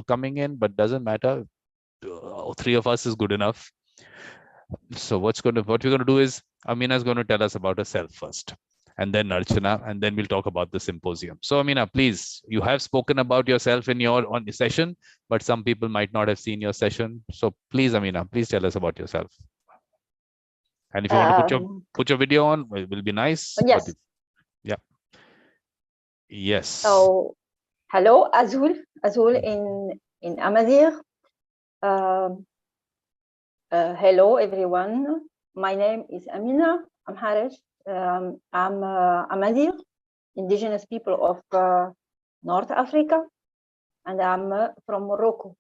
coming in, but doesn't matter. Three of us is good enough. So what we're going to do is Amina is going to tell us about herself first, and then Archana, and then we'll talk about the symposium. So Amina, please, you have spoken about yourself in your on session, but some people might not have seen your session. So please, Amina, please tell us about yourself. And if you want to put your video on, it will be nice. Yes. But yeah. Yes. So hello, Azul in Amazigh. Hello everyone. My name is Amina Amharish. I'm Amazigh, indigenous people of North Africa, and I'm from Morocco.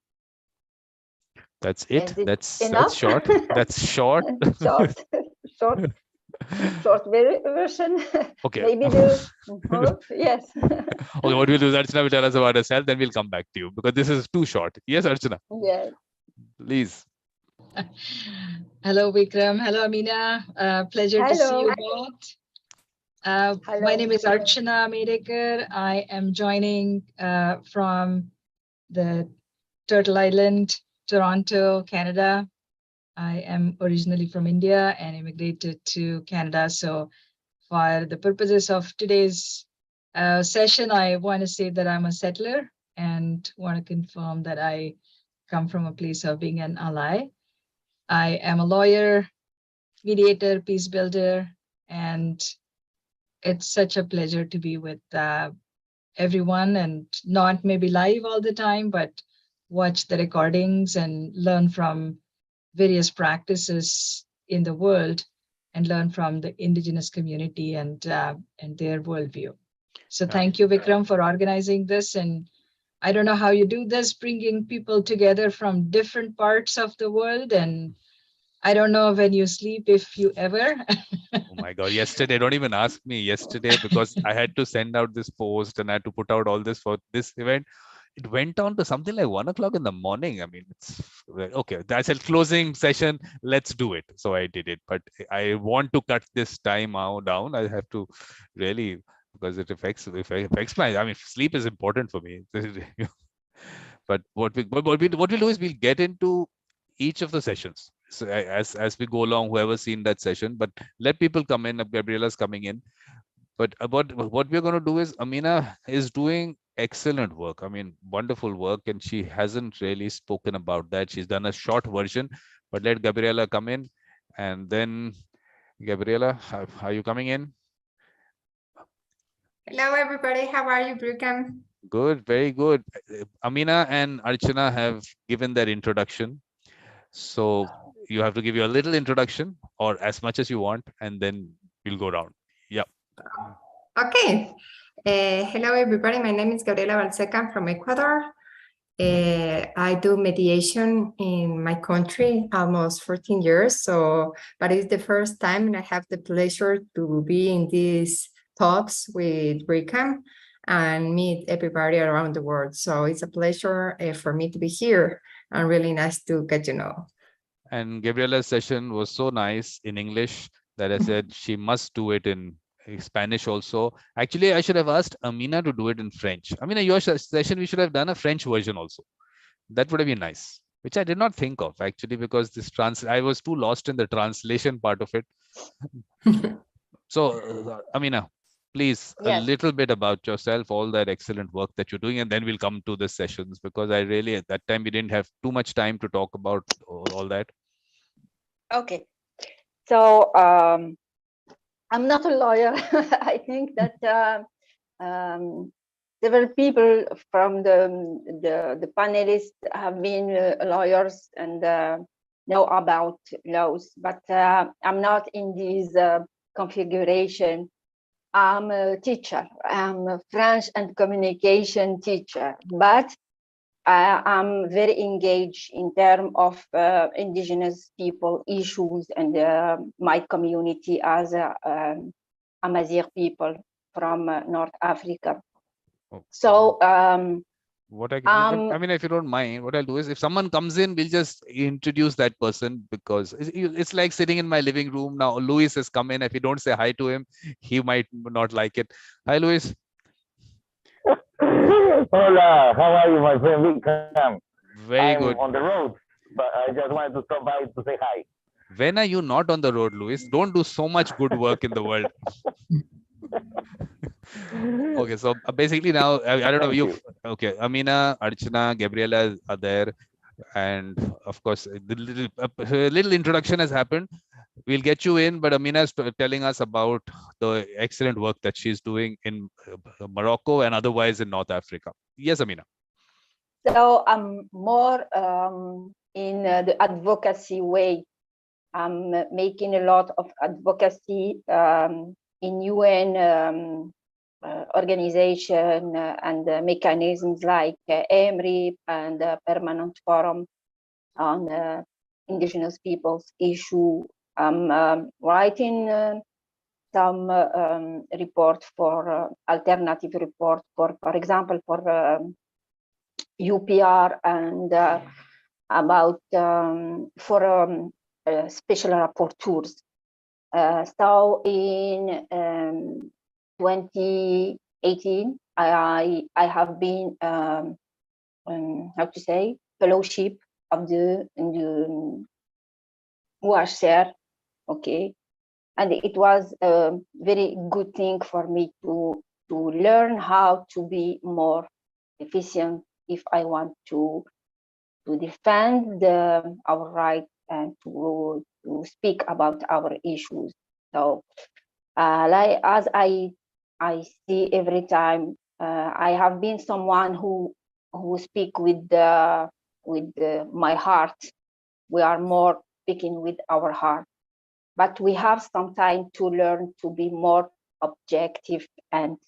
That's it. That's short. That's short. Short version. Okay. Maybe yes. Okay, what we'll do is Archana will tell us about herself, then we'll come back to you because this is too short. Yes, Archana. Yes. Please. Hello, Vikram. Hello, Amina. Pleasure to see you both. My name is Archana Mediator. I am joining from the Turtle Island, Toronto, Canada. I am originally from India and immigrated to Canada. So for the purposes of today's session, I want to say that I'm a settler and want to confirm that I come from a place of being an ally. I am a lawyer, mediator, peace builder, and it's such a pleasure to be with everyone and not maybe live all the time, but watch the recordings and learn from various practices in the world and learn from the indigenous community and their worldview. So thank you, Vikram, for organizing this. And I don't know how you do this, bringing people together from different parts of the world. And I don't know when you sleep, if you ever. Oh my God, yesterday, don't even ask me yesterday because I had to send out this post and I had to put out all this for this event. It went on to something like 1 o'clock in the morning. I mean, it's okay. That's a closing session. Let's do it. So I did it, but I want to cut this time down. I have to really, because it affects my, I mean, sleep is important for me. But what we'll do is we'll get into each of the sessions. So as we go along, whoever's seen that session, but let people come in. Gabriella's coming in. But what we're going to do is Amina is doing excellent work. I mean, wonderful work. And she hasn't really spoken about that. She's done a short version, but let Gabriella come in. And then Gabriella, are you coming in? Hello, everybody. How are you, Vikram? Good, very good. Amina and Archana have given their introduction. So you have to give you a little introduction or as much as you want, and then we'll go around. Yep. Okay. Hello, everybody. My name is Gabriela Balseca. I'm from Ecuador. I do mediation in my country almost 14 years. But it's the first time and I have the pleasure to be in these talks with Vikram and meet everybody around the world. So it's a pleasure for me to be here and really nice to get to know. And Gabriella's session was so nice in English that I said she must do it in Spanish also. Actually, I should have asked Amina to do it in French. Amina, your session, we should have done a French version also. That would have been nice, which I did not think of actually, because this I was too lost in the translation part of it. So, Amina, please, a little bit about yourself, all that excellent work that you're doing, and then we'll come to the sessions, because I really, at that time, we didn't have too much time to talk about all that. Okay. So, I'm not a lawyer. I think that several people from the panelists have been lawyers and know about laws, but I'm not in this configuration. I'm a teacher. I'm a French and communication teacher, but I'm very engaged in terms of indigenous people issues and my community as Amazigh people from North Africa. Okay. So I mean, if you don't mind, what I'll do is if someone comes in, we'll just introduce that person, because it's like sitting in my living room now. Luis has come in. If you don't say hi to him, he might not like it. Hi, Luis. Hola, how are you, my friend Vikram? Very I'm good. on the road, but I just wanted to stop by to say hi. When are you not on the road, Luis? Don't do so much good work in the world. Okay, so basically now, I don't know, okay, Amina, Archana, Gabriela are there. And of course, the little introduction has happened. We'll get you in, but Amina is telling us about the excellent work that she's doing in Morocco and otherwise in North Africa. Yes, Amina. So I'm more in the advocacy way. I'm making a lot of advocacy in UN organization and mechanisms like AMRIP and Permanent Forum on Indigenous Peoples issue. I'm writing some report for alternative report for example, for UPR and about for special rapporteurs. So in 2018, I have been how to say fellowship of the UHCR, okay, and it was a very good thing for me to learn how to be more efficient if I want to defend our rights and to speak about our issues. So, like as I see every time, I have been someone who speak with my heart. We are more speaking with our heart, but we have some time to learn to be more objective and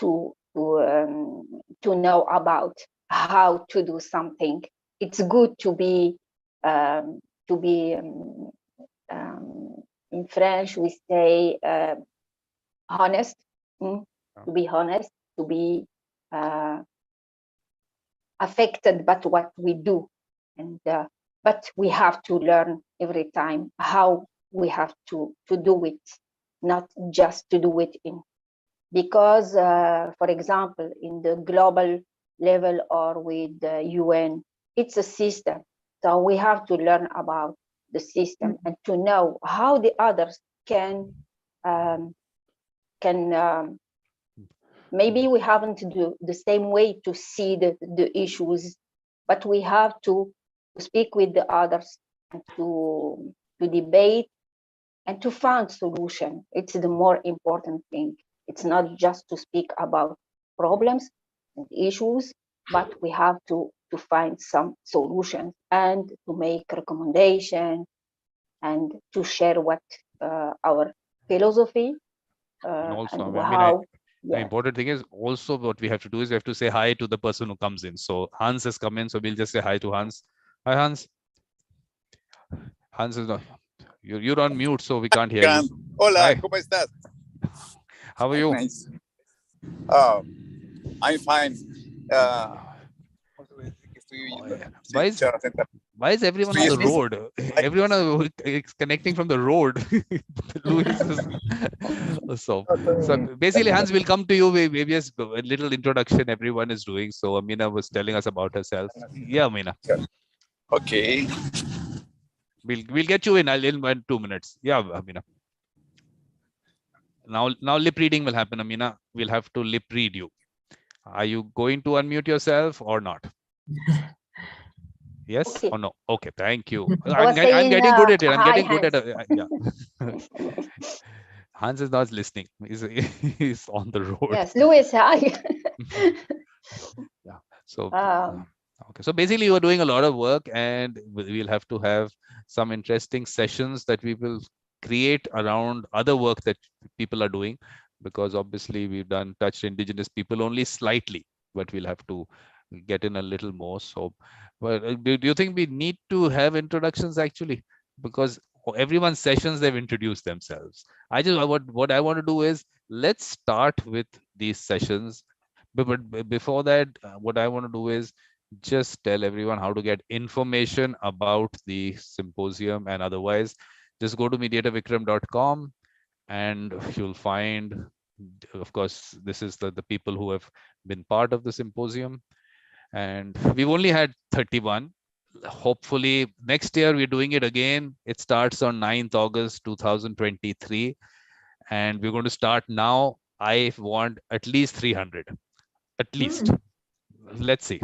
to know about how to do something. It's good to be in French we say honest, to be honest, to be affected by what we do, and but we have to learn every time how we have to do it, not just to do it in, because for example in the global level or with the UN, it's a system, so we have to learn about the system and to know how the others can maybe we haven't do the same way to see the issues, but we have to speak with the others and to debate and to find solution. It's the more important thing. It's not just to speak about problems and issues, but we have to find some solutions and to make recommendations and to share what our philosophy and also, and I mean, how. the important thing is also what we have to do is we have to say hi to the person who comes in. So Hans has come in, so we'll just say hi to Hans. Hi, Hans. Hans is not. You're on mute, so we can't hear you. Hola, hi. ¿Cómo estás? How are you? Nice. I'm fine. Why is everyone on the road? Everyone is connecting from the road. Luis is, so basically, Hans will come to you. Maybe a little introduction everyone is doing. So Amina was telling us about herself. Yeah, Amina. Okay. We'll get you in. I'll in 2 minutes. Yeah, Amina. Now lip reading will happen, Amina. We'll have to lip read you. Are you going to unmute yourself or not? Yes or no? Okay, thank you. I'm getting good at it. I'm getting good at it. Yeah. Hans is not listening. He's on the road. Yes, Luis, hi. Yeah. So okay. So basically, you are doing a lot of work, and we'll have to have some interesting sessions that we will create around other work that people are doing, because obviously we've touched indigenous people only slightly, but we'll have to get in a little more. So, but do you think we need to have introductions actually? Because everyone's sessions, they've introduced themselves. What I want to do is let's start with these sessions. But before that, what I want to do is just tell everyone how to get information about the symposium, and otherwise just go to mediatorvikram.com and you'll find of course, this is the people who have been part of the symposium. And we've only had 31. Hopefully next year we're doing it again. It starts on 9th August 2023, and we're going to start now. I want at least 300, at least. Let's see,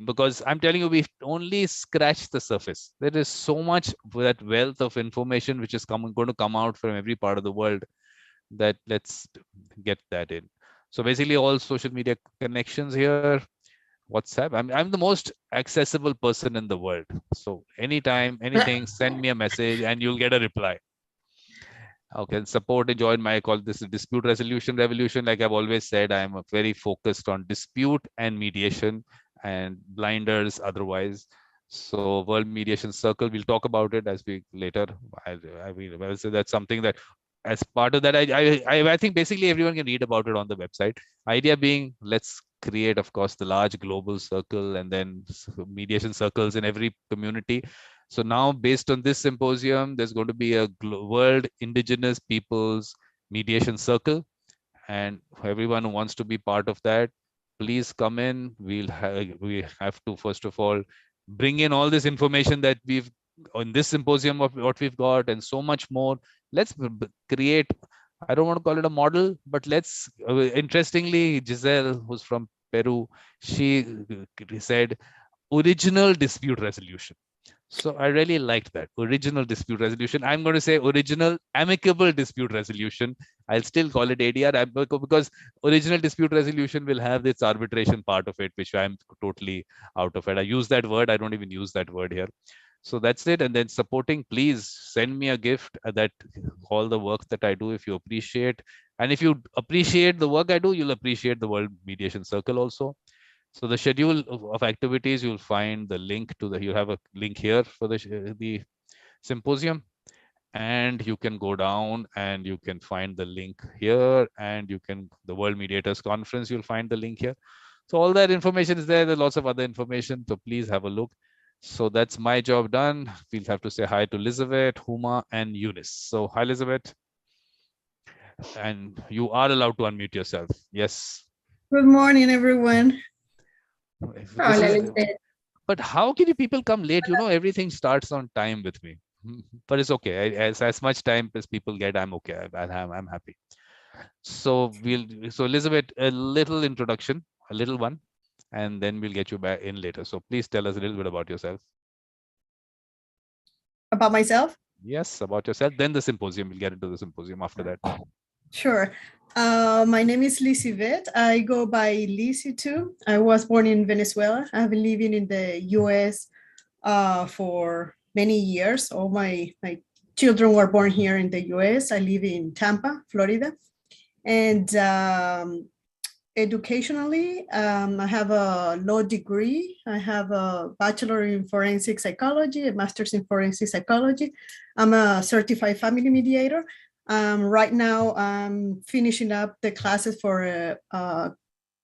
because I'm telling you, we've only scratched the surface. There is so much, that wealth of information which is going to come out from every part of the world, that let's get that in. So basically all social media connections here, WhatsApp. I'm the most accessible person in the world. So anytime, anything, send me a message and you'll get a reply. Okay, support and join my call. This is dispute resolution revolution. Like I've always said, I'm very focused on dispute and mediation, and blinders otherwise. So World Mediation Circle, we'll talk about it as we later. I will say that's something that, as part of that, I think basically everyone can read about it on the website. Idea being, let's create, of course, the large global circle, and then mediation circles in every community. So now, based on this symposium, there's going to be a World Indigenous Peoples Mediation Circle, and everyone who wants to be part of that, please come in. We have to, first of all, bring in all this information that we've on this symposium of what we've got, and so much more. Let's create, I don't want to call it a model, but let's, interestingly, Giselle, who's from Peru, she said original dispute resolution. So I really liked that, original dispute resolution. I'm going to say original amicable dispute resolution. I'll still call it ADR, because original dispute resolution will have this arbitration part of it, which I'm totally out of it. I use that word. I don't even use that word here. So that's it. And then supporting, please send me a gift, that all the work that I do, if you appreciate. And if you appreciate the work I do, you'll appreciate the World Mediation Circle also. So the schedule of activities, you'll find the link to you have a link here for the symposium, and you can go down and you can find the link here, and the World Mediators Conference, you'll find the link here. So all that information is there. There's lots of other information, so please have a look. So that's my job done. We'll have to say hi to Elizabeth, Huma, and Eunice. So hi, Elizabeth. And you are allowed to unmute yourself. Yes. Good morning, everyone. But how can you people come late? You know, everything starts on time with me. But it's okay. As much time as people get, I'm okay. I'm happy. So Elizabeth, a little introduction, a little one, and then we'll get you back in later. So please tell us a little bit about yourself. About myself? Yes, about yourself. Then the symposium. We'll get into the symposium after that. Sure. My name is Lizzie. I go by Lizzie too. I was born in Venezuela. I've been living in the US for many years. All my children were born here in the US. I live in Tampa, Florida. And educationally, I have a law degree. I have a bachelor in forensic psychology, a master's in forensic psychology. I'm a certified family mediator. Right now, I'm finishing up the classes for a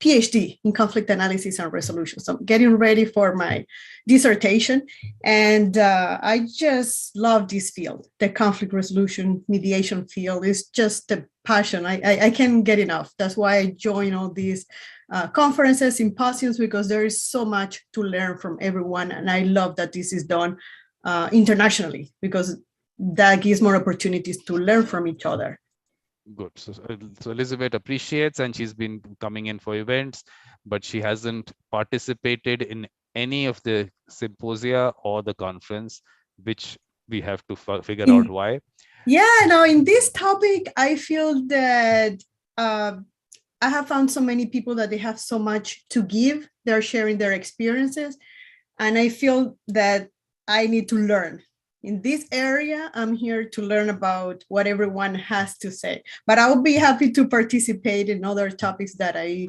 PhD in conflict analysis and resolution. So I'm getting ready for my dissertation. And I just love this field. The conflict resolution mediation field is just a passion. I can't get enough. That's why I join all these conferences, symposiums, because there is so much to learn from everyone. And I love that this is done internationally, because that gives more opportunities to learn from each other. Good. So Elizabeth appreciates, and she's been coming in for events, but she hasn't participated in any of the symposia or the conference, which we have to figure out why. Yeah, no, in this topic, I feel that I have found so many people that they have so much to give. They're sharing their experiences. And I feel that I need to learn. In this area, I'm here to learn about what everyone has to say. But I'll be happy to participate in other topics that I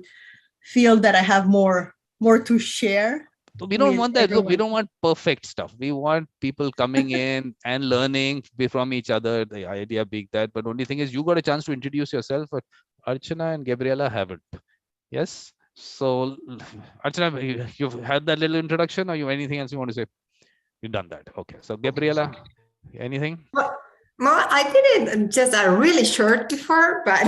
feel that I have more to share. We don't want that. Look, we don't want perfect stuff. We want people coming in and learning from each other. The idea being that, but only thing is, you got a chance to introduce yourself, but Archana and Gabriela haven't. Yes. So Archana, you've had that little introduction, or you anything else you want to say? You've done that. Okay. So Gabriela, anything? Well, I did it just a really short before, but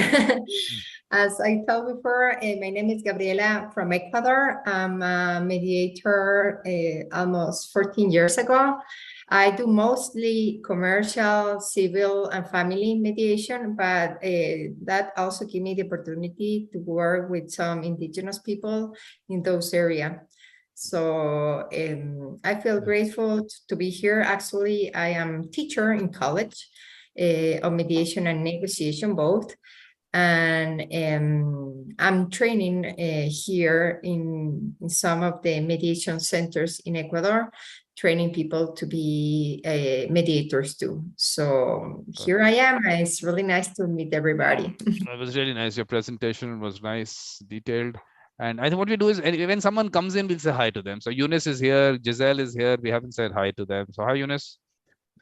as I told before, my name is Gabriela from Ecuador. I'm a mediator almost 14 years ago. I do mostly commercial, civil, and family mediation, but that also gave me the opportunity to work with some indigenous people in those areas. So I feel grateful to be here. Actually, I am teacher in college of mediation and negotiation both. And I'm training here in some of the mediation centers in Ecuador, training people to be mediators too. So here I am. It's really nice to meet everybody. It was really nice. Your presentation was nice, detailed. And I think what we do is when someone comes in, we'll say hi to them. So Eunice is here, Giselle is here. We haven't said hi to them. So hi, Eunice.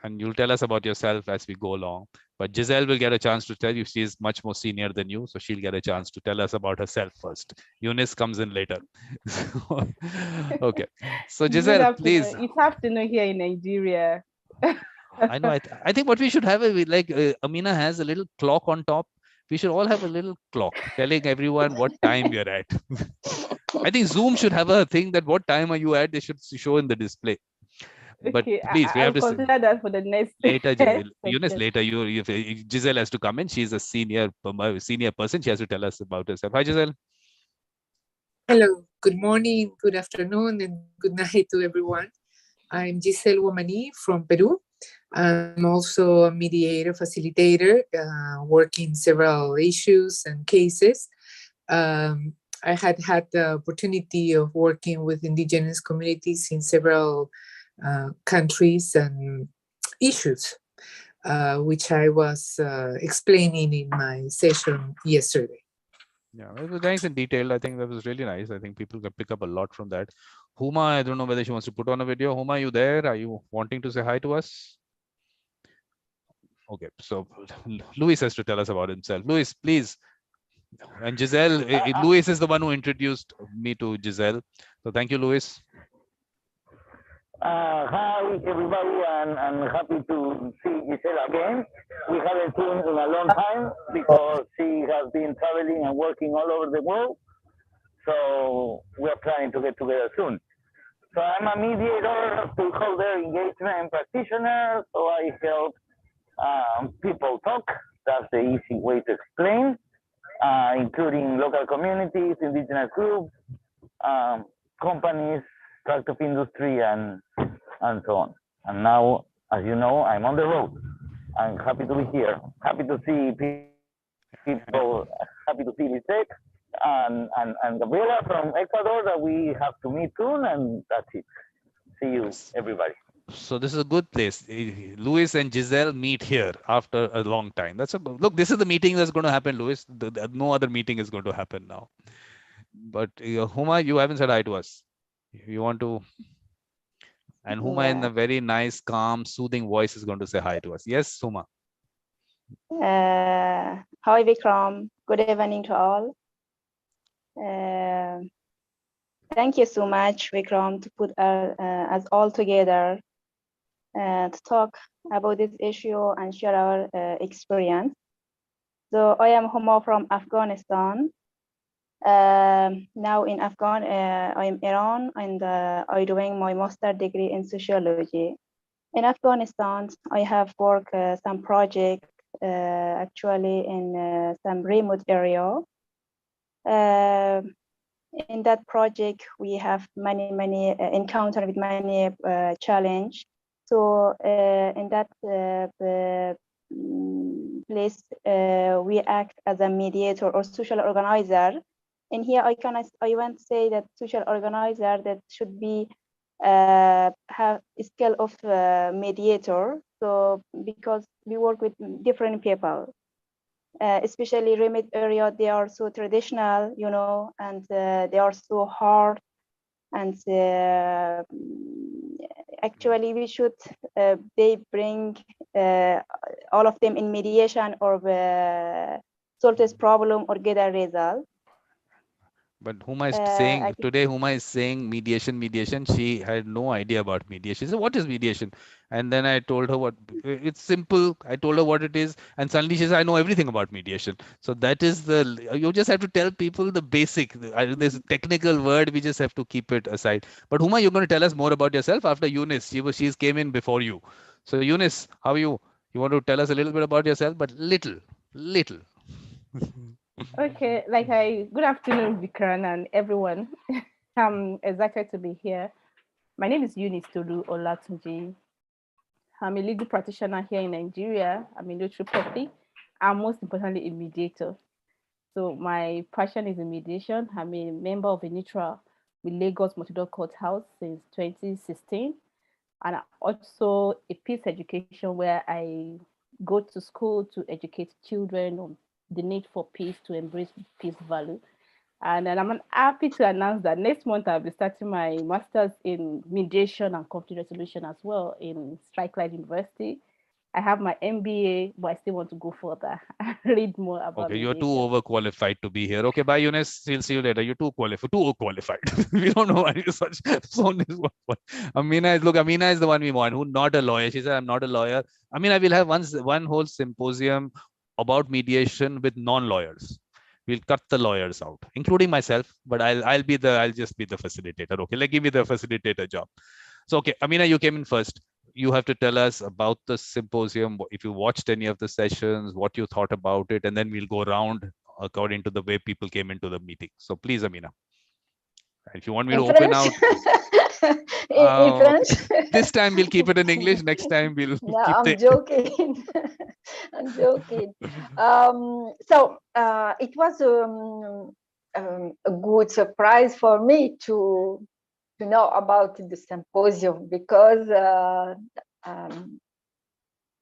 And you'll tell us about yourself as we go along. But Giselle will get a chance to tell you. She is much more senior than you. So she'll get a chance to tell us about herself first. Eunice comes in later. Okay. So Giselle, please. It's afternoon here in Nigeria. I know. I think what we should have is like Amina has a little clock on top. We should all have a little clock telling everyone what time we are at. I think Zoom should have a thing that what time are you at? They should show in the display. But Okay, please, we have to consider that for the next later. Eunice, later Giselle has to come in. She's a senior person. She has to tell us about herself. Hi, Giselle. Hello. Good morning, good afternoon, and good night to everyone. I'm Giselle Womani from Peru. I'm also a mediator, facilitator, working several issues and cases. I had the opportunity of working with indigenous communities in several countries and issues, which I was explaining in my session yesterday. Yeah, it was nice and detailed. I think that was really nice. I think people can pick up a lot from that. Huma, I don't know whether she wants to put on a video. Huma, are you there? Are you wanting to say hi to us? Okay, so Luis has to tell us about himself. Luis, please. And Giselle, Luis is the one who introduced me to Giselle. So thank you, Luis. Hi, everybody, and I'm happy to see Giselle again. We haven't seen in a long time because she has been traveling and working all over the world. So we're planning to get together soon. So I'm a mediator, stakeholder engagement practitioner. So I help people talk. That's the easy way to explain, including local communities, indigenous groups, companies, startup industry, and so on. And now, as you know, I'm on the road. I'm happy to be here. Happy to see people. Happy to see Lisette and Gabriela from Ecuador that we have to meet soon. And that's it. See you, everybody. So this is a good place. Luis and Giselle meet here after a long time. That's a look. This is the meeting that's going to happen, Luis. No other meeting is going to happen now. But Huma, you haven't said hi to us. You want to? And Huma, in a very nice, calm, soothing voice, is going to say hi to us. Yes, Huma. Hi, Vikram. Good evening to all. Thank you so much, Vikram, to put us all together to talk about this issue and share our experience. So I am Huma from Afghanistan. Now in I am Iran, and I'm doing my master's degree in sociology. In Afghanistan, I have worked some projects actually in some remote area. In that project, we have many encounter with many challenge. So in that place, we act as a mediator or social organizer. And here I want to say that social organizer that should be have a skill of mediator. So because we work with different people, especially remote area, they are so traditional, you know, and they are so hard. And actually, we should they bring all of them in mediation or solve this problem or get a result. But Huma is saying today, Huma is saying mediation. She had no idea about mediation. She said, what is mediation? And then I told her what it's simple. I told her what it is. And suddenly she said, I know everything about mediation. So that is you just have to tell people the basic. There's a technical word. We just have to keep it aside. But Huma, you're going to tell us more about yourself after Eunice. She's came in before you. So Eunice, how are you? You want to tell us a little bit about yourself, but little. Okay, good afternoon, Vikram and everyone. I'm excited to be here. My name is Eunice Tolu Olatunji. I'm a legal practitioner here in Nigeria. I'm a notary public. I'm most importantly a mediator. So my passion is in mediation. I'm a member of a neutral with Lagos Multi-Door Courthouse since 2016. And also a peace education where I go to school to educate children on the need for peace, to embrace peace value. And then I'm happy to announce that next month I'll be starting my master's in mediation and conflict resolution as well in Strathclyde University. I have my MBA, but I still want to go further, read more about Okay, you're too mediation. overqualified to be here. Okay, bye, Eunice. We'll see you later. You're too qualified. We don't know why you're such. Amina is the one we want, who not a lawyer. She said, I'm not a lawyer. Amina, we'll have one whole symposium about mediation with non-lawyers. We'll cut the lawyers out, including myself, but I'll just be the facilitator. Okay, give me the facilitator job. So, okay, Amina, you came in first. You have to tell us about the symposium, if you watched any of the sessions, what you thought about it, and then we'll go around according to the way people came into the meeting. So please, Amina, if you want me to open out. in French. This time we'll keep it in English. Next time we'll No, keep I'm joking. I'm joking. It was a good surprise for me to know about the symposium, because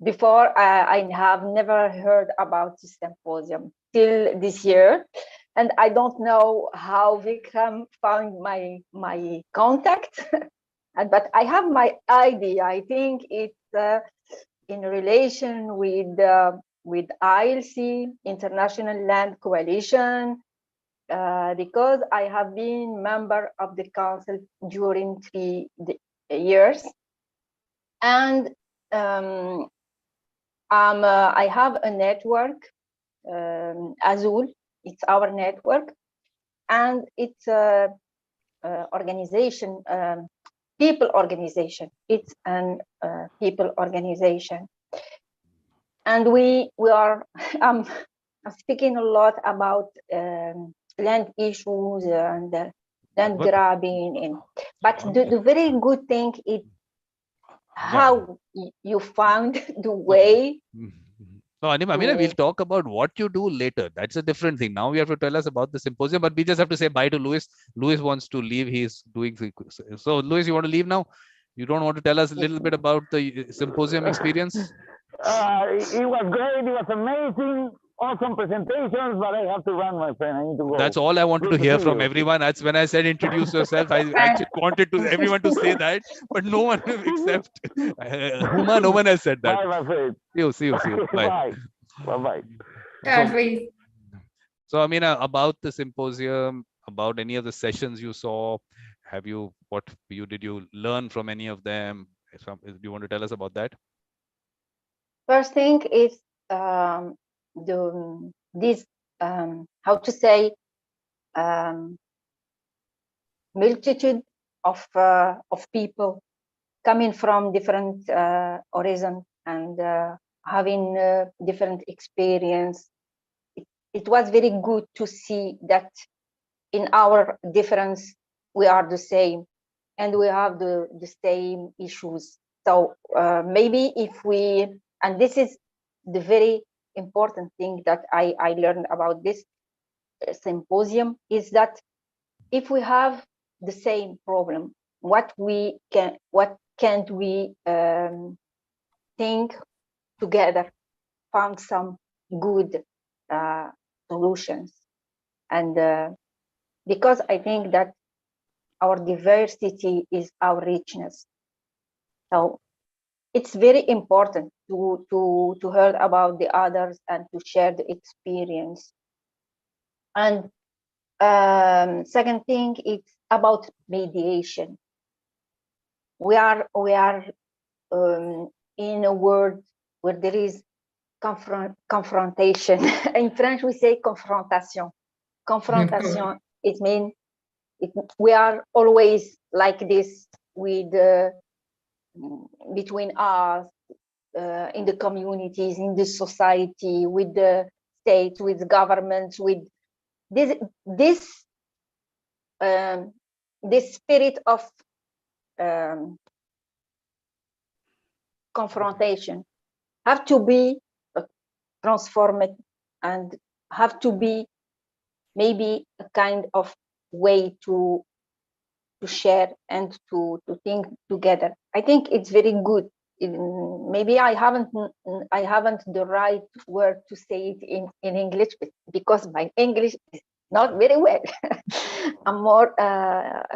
before I have never heard about the symposium till this year, and I don't know how Vikram found my contact, but I have my idea. I think it's in relation with ILC, International Land Coalition, because I have been member of the council during 3 years, and I have a network, Azul. It's our network, and it's a organization, people organization. It's an people organization, and we are. I'm speaking a lot about land issues and land grabbing, but the very good thing is how you found the way. No, Amina, we'll talk about what you do later. That's a different thing. Now you have to tell us about the symposium, but we just have to say bye to Louis. Louis wants to leave. He's doing. So, Louis, you want to leave now? You don't want to tell us a little bit about the symposium experience? It was great. It was amazing. Awesome presentations, but I have to run, my friend. I need to go. That's all I wanted to hear from everyone. That's when I said introduce yourself. I actually wanted everyone to say that, but no one except Huma. No one has said that. Bye, my friend. See you. Bye. Bye. So, Amina, about the symposium, about any of the sessions you saw, did you learn from any of them? Do you want to tell us about that? First thing is multitude of people coming from different horizons and having different experience. It was very good to see that in our difference we are the same and we have the same issues. So maybe if we, and this is the very important thing that I learned about this symposium, is that if we have the same problem, what can't we think together, found some good solutions. And because I think that our diversity is our richness. So it's very important to hear about the others and to share the experience. And second thing, it's about mediation. We are in a world where there is confrontation. In French, we say confrontation. Confrontation, it means we are always like this with between us, in the communities, in the society, with the state, with governments, with this spirit of confrontation have to be transformed and have to be maybe a kind of way to share and to think together. I think it's very good. Maybe I haven't the right word to say it in English, because my English is not very well. I'm more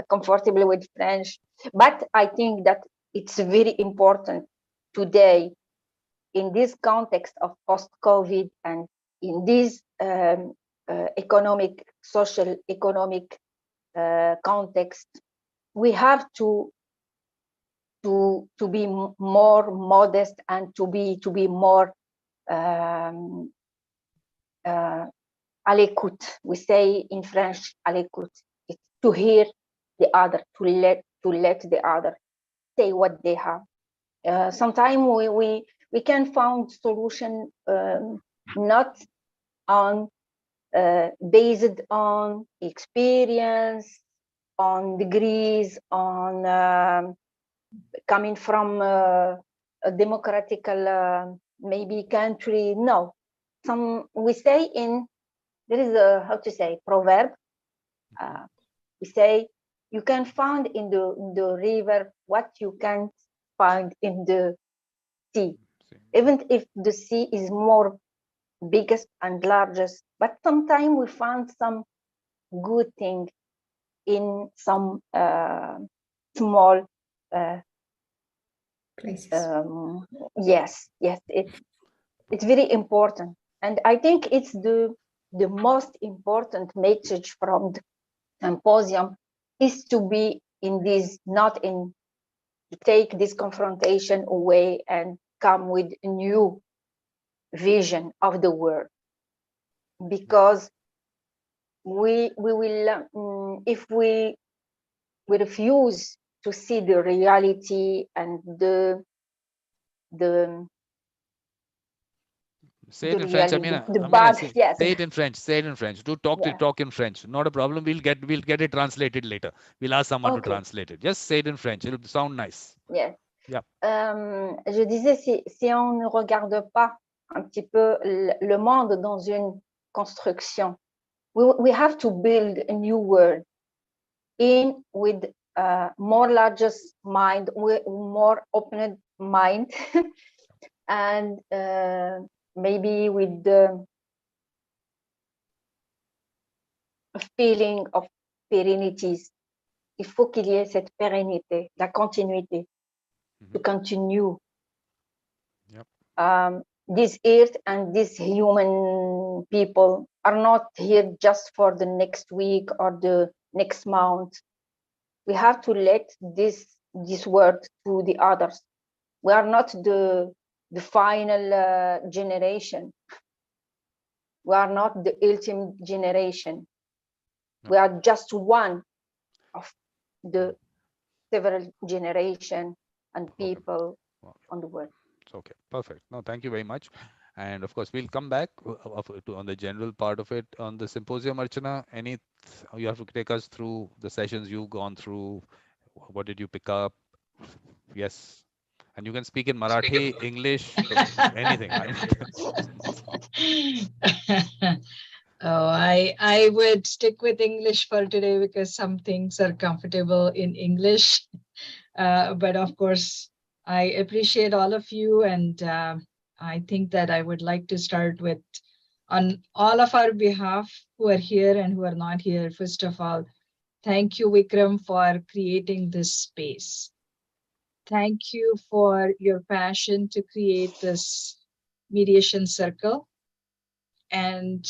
comfortable with French, but I think that it's very important today in this context of post-COVID and in this social economic context. We have to be more modest and to be more à l'écoute. We say in French, à l'écoute. It's to hear the other, to let the other say what they have. Sometimes we can find solution not on based on experience, on degrees, on coming from a democratical maybe country. No, we say there is a, how to say, proverb. We say you can find in the river what you can't find in the sea, even if the sea is more biggest and largest. But sometimes we find some good thing in some small places. Yes, it's very important, and I think it's the most important message from the symposium is to be in this, not in to take this confrontation away and come with a new vision of the world, because we will if we refuse to see the reality and the say it in French, Amina. Bad, say, yes. Say it in French. Say it in French. Do talk in French. Not a problem. We'll get it translated later. We'll ask someone to translate it. Just say it in French. It'll sound nice. Yes. Yeah. Je disais, si on ne regarde pas un petit peu le monde dans une construction, we have to build a new world with more largest mind, with more open mind, and maybe with the feeling of perennities. Il faut qu'il y ait cette pérennité, la continuité, to continue. Yep. This earth and these human people are not here just for the next week or the next month. We have to let this word to the others. We are not the final generation. We are not the ultimate generation. No. We are just one of the several generation and people on the world. Okay, perfect. No, thank you very much. And of course, we'll come back on the general part of it on the symposium. Archana, you have to take us through the sessions you've gone through. What did you pick up? Yes. And you can speak in Marathi, English, anything. Oh, I would stick with English for today because some things are comfortable in English. But of course, I appreciate all of you. And I think that I would like to start with, on all of our behalf who are here and who are not here, first of all, thank you, Vikram, for creating this space. Thank you for your passion to create this mediation circle. And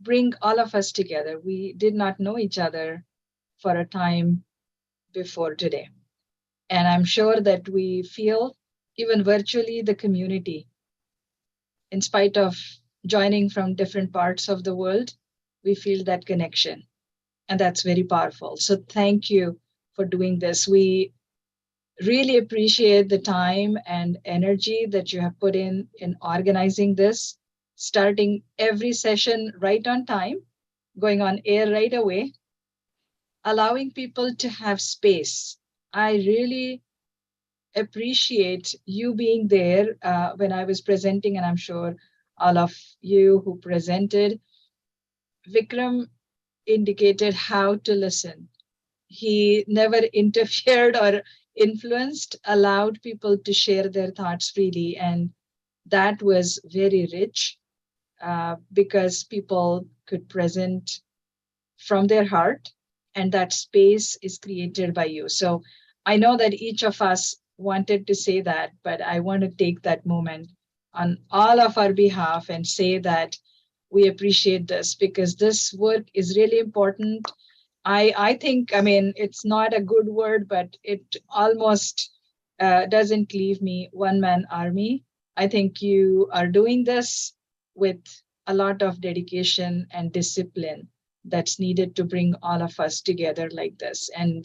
bring all of us together. We did not know each other for a time before today. And I'm sure that we feel, even virtually, the community, in spite of joining from different parts of the world, we feel that connection. And that's very powerful. So thank you for doing this. We really appreciate the time and energy that you have put in organizing this, starting every session right on time, going on air right away, allowing people to have space. I really appreciate you being there when I was presenting, and I'm sure all of you who presented. Vikram indicated how to listen. He never interfered or influenced, allowed people to share their thoughts freely. And that was very rich because people could present from their heart, and that space is created by you. So I know that each of us wanted to say that, but I want to take that moment on all of our behalf and say that we appreciate this, because this work is really important. I think, I mean, it's not a good word, but it almost doesn't leave me one-man army. I think you are doing this with a lot of dedication and discipline that's needed to bring all of us together like this. And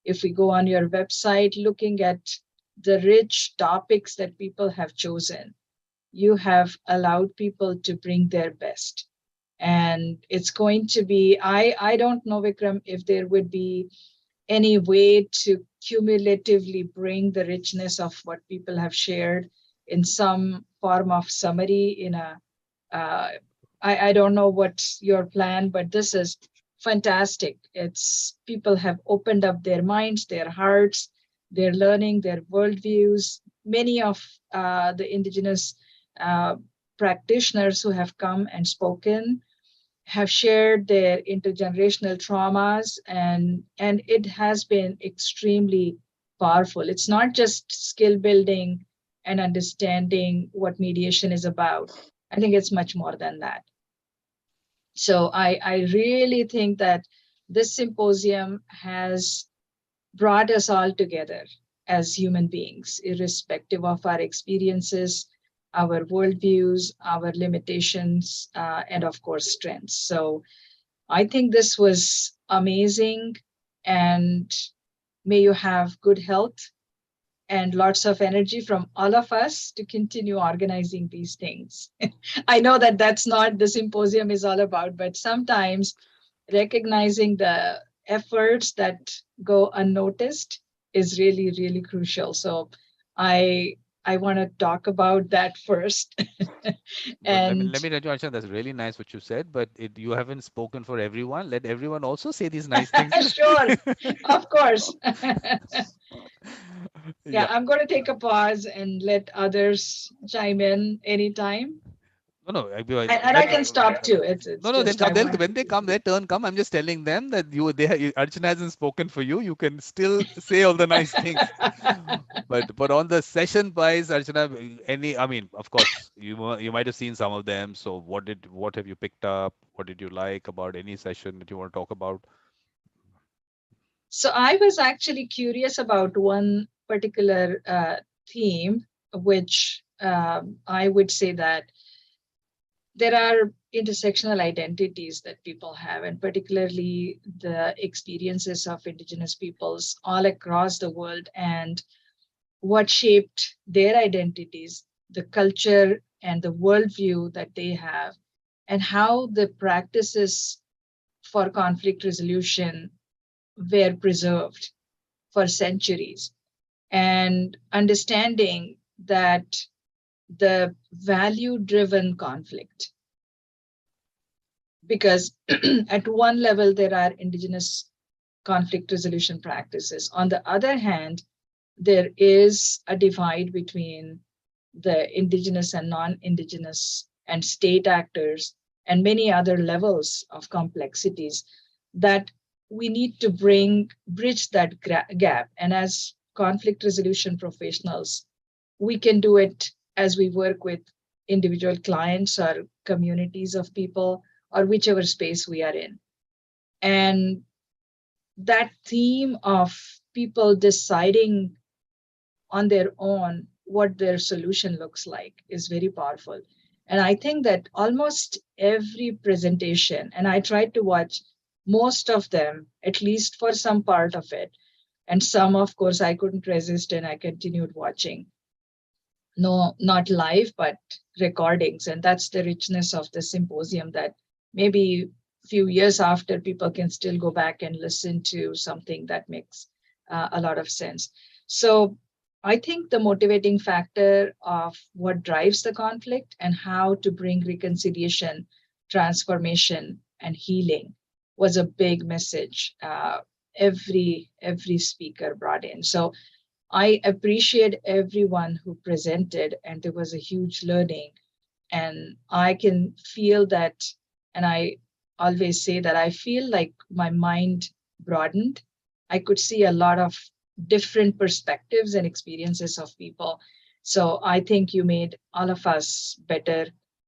if we go on your website, looking at the rich topics that people have chosen, you have allowed people to bring their best. And it's going to be, I don't know, Vikram, if there would be any way to cumulatively bring the richness of what people have shared in some form of summary in a, I don't know what's your plan, but this is fantastic. It's people have opened up their minds, their hearts, their learning, their worldviews. Many of the Indigenous practitioners who have come and spoken have shared their intergenerational traumas, and it has been extremely powerful. It's not just skill building and understanding what mediation is about. I think it's much more than that. So I really think that this symposium has brought us all together as human beings, irrespective of our experiences, our worldviews, our limitations, and of course, strengths. So I think this was amazing, and may you have good health and lots of energy from all of us to continue organizing these things. I know that that's not the symposium is all about, but sometimes recognizing the efforts that go unnoticed is really, really crucial. So I want to talk about that first. And let me tell you, Archana, that's really nice what you said, but you haven't spoken for everyone. Let everyone also say these nice things. Sure, of course. Yeah, I'm going to take a pause and let others chime in anytime. No, and I can stop too. It's no. Then when they come, their turn come. I'm just telling them that Archana hasn't spoken for you. You can still say all the nice things. But on the session wise, Archana, I mean, of course, you might have seen some of them. So what have you picked up? What did you like about any session that you want to talk about? So I was actually curious about one particular theme, which I would say that there are intersectional identities that people have, and particularly the experiences of Indigenous peoples all across the world, and what shaped their identities, the culture and the worldview that they have, and how the practices for conflict resolution were preserved for centuries, and understanding that the value-driven conflict, because at one level there are Indigenous conflict resolution practices. On the other hand, there is a divide between the Indigenous and non-Indigenous and state actors and many other levels of complexities that we need to bridge that gap. And as conflict resolution professionals, we can do it as we work with individual clients or communities of people, or whichever space we are in. And that theme of people deciding on their own what their solution looks like is very powerful. And I think that almost every presentation, and I tried to watch most of them, at least for some part of it, and some, of course, I couldn't resist and I continued watching. No, not live, but recordings. And that's the richness of the symposium, that maybe a few years after, people can still go back and listen to something that makes a lot of sense. So I think the motivating factor of what drives the conflict and how to bring reconciliation, transformation, and healing was a big message every speaker brought in. So I appreciate everyone who presented, and there was a huge learning. And I can feel that, and I always say that I feel like my mind broadened. I could see a lot of different perspectives and experiences of people. So I think you made all of us better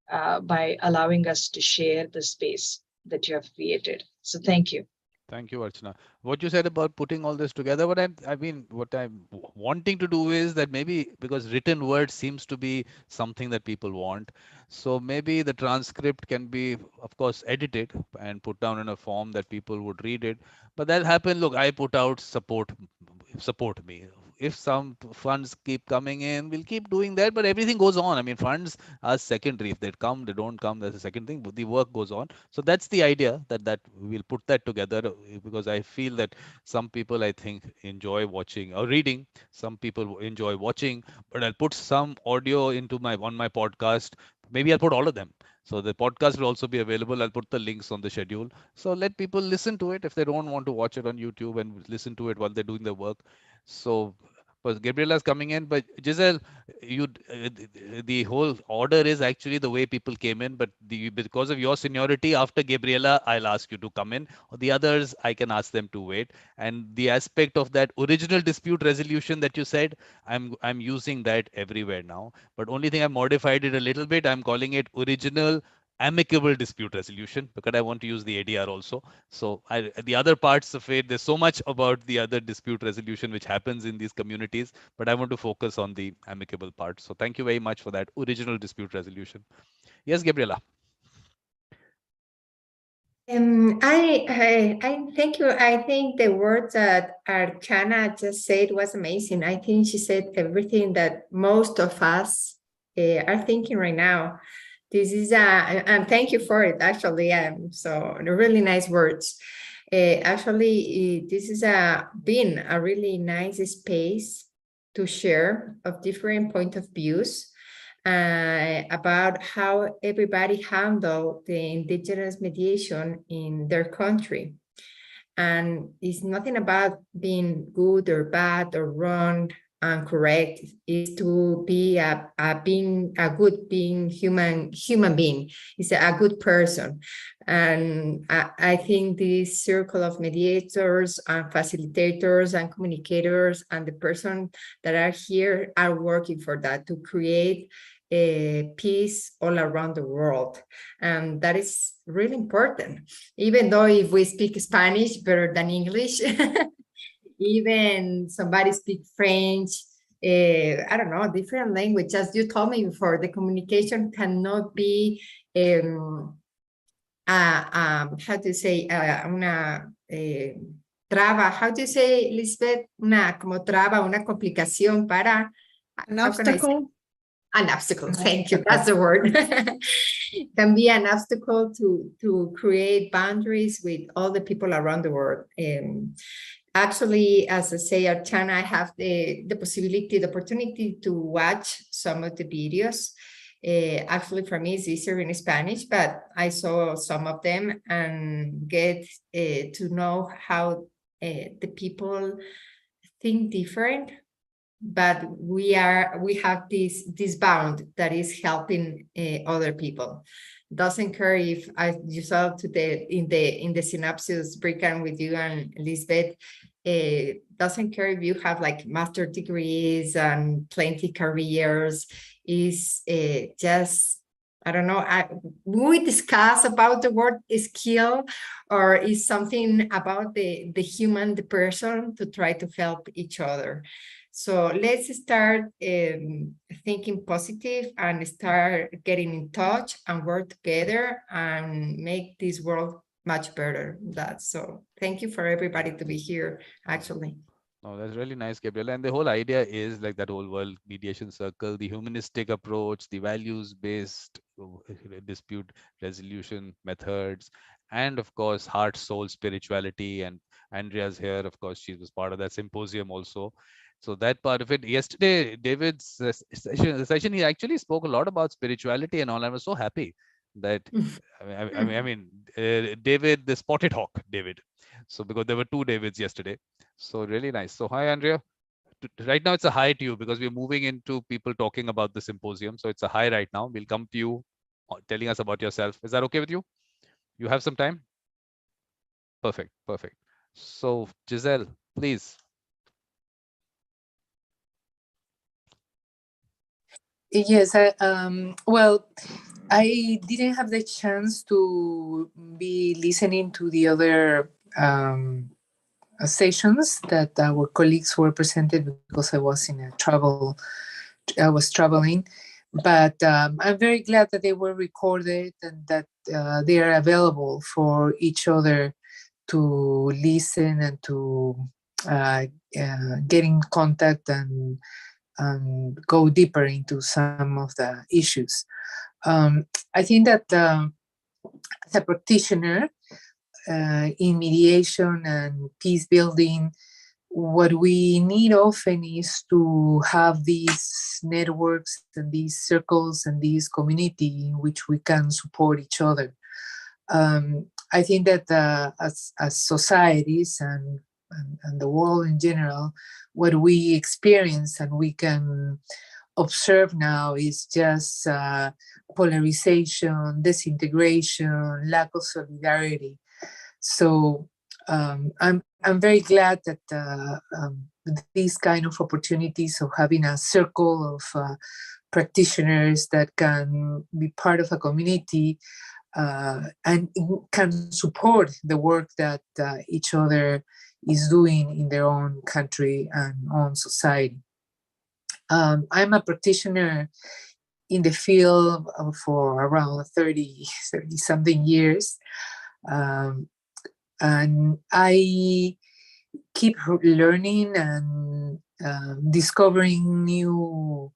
by allowing us to share the space that you have created. So thank you. Thank you, Archana. What you said about putting all this together, what I'm wanting to do is that maybe because written word seems to be something that people want. So maybe the transcript can be, of course, edited and put down in a form that people would read it. But that happened. Look, I put out support me. If some funds keep coming in, we'll keep doing that. But everything goes on. I mean, funds are secondary. If they come, they don't come, that's a second thing. But the work goes on. So that's the idea, that we'll put that together, because I feel that some people, I think, enjoy watching or reading. Some people enjoy watching. But I'll put some audio into on my podcast. Maybe I'll put all of them. So the podcast will also be available. I'll put the links on the schedule. So let people listen to it if they don't want to watch it on YouTube, and listen to it while they're doing their work. So, but Gabriela's coming in, but Giselle, the whole order is actually the way people came in, but because of your seniority, after Gabriela, I'll ask you to come in. The others, I can ask them to wait. And the aspect of that original dispute resolution that you said, I'm using that everywhere now. But only thing I modified it a little bit. I'm calling it original amicable dispute resolution, because I want to use the ADR also. So the other parts of it, there's so much about the other dispute resolution which happens in these communities, but I want to focus on the amicable part. So thank you very much for that original dispute resolution. Yes, Gabriela. I thank you. I think the words that Archana just said was amazing. I think she said everything that most of us are thinking right now. This is and thank you for it, actually. So really nice words. Actually, this is been a really nice space to share of different point of views about how everybody handled the indigenous mediation in their country. And it's nothing about being good or bad or wrong and correct. Is to be a good being, human being. Is a good person. And I think this circle of mediators and facilitators and communicators and the person that are here are working for that, to create a peace all around the world. And that is really important, even though if we speak Spanish better than English, even somebody speak French, I don't know, different language. As you told me before, the communication cannot be how to say, una traba, how to say, Lisbeth, una como traba, una complicación para an obstacle. An obstacle, thank you, that's the word. Can be an obstacle to create boundaries with all the people around the world. Actually, as I say, Archana, I have the possibility, the opportunity to watch some of the videos. Actually, for me, it's easier in Spanish, but I saw some of them and get to know how the people think different. But we have this bond that is helping other people. Doesn't care if, as you saw today in the synopsis, Vikram, with you and Lisbeth, doesn't care if you have like master degrees and plenty careers. Is just I don't know, we discuss about the word skill, or is something about the human, the person, to try to help each other. So let's start thinking positive and start getting in touch and work together and make this world much better. That's so. Thank you for everybody to be here, actually. Oh, that's really nice, Gabriela. And the whole idea is like that whole world mediation circle, the humanistic approach, the values-based dispute resolution methods, and of course, heart, soul, spirituality. And Andrea's here, of course, she was part of that symposium also. So that part of it. Yesterday, David's session, he actually spoke a lot about spirituality and all. I was so happy that, David, the spotted hawk, David. So because there were two Davids yesterday. So really nice. So hi, Andrea. Right now it's a hi to you because we're moving into people talking about the symposium. So it's a hi right now. We'll come to you telling us about yourself. Is that okay with you? You have some time? Perfect. Perfect. So Giselle, please. Yes, well, I didn't have the chance to be listening to the other sessions that our colleagues were presented because I was in I was traveling. But I'm very glad that they were recorded and that they are available for each other to listen and to get in contact and go deeper into some of the issues. I think that as a practitioner in mediation and peace building, what we need often is to have these networks and these circles and these community in which we can support each other. I think that as societies and the world in general, what we experience and we can observe now is just polarization, disintegration, lack of solidarity. So I'm very glad that these kind of opportunities of having a circle of practitioners that can be part of a community and can support the work that each other is doing in their own country and own society. I'm a practitioner in the field for around 30 something years. And I keep learning and discovering new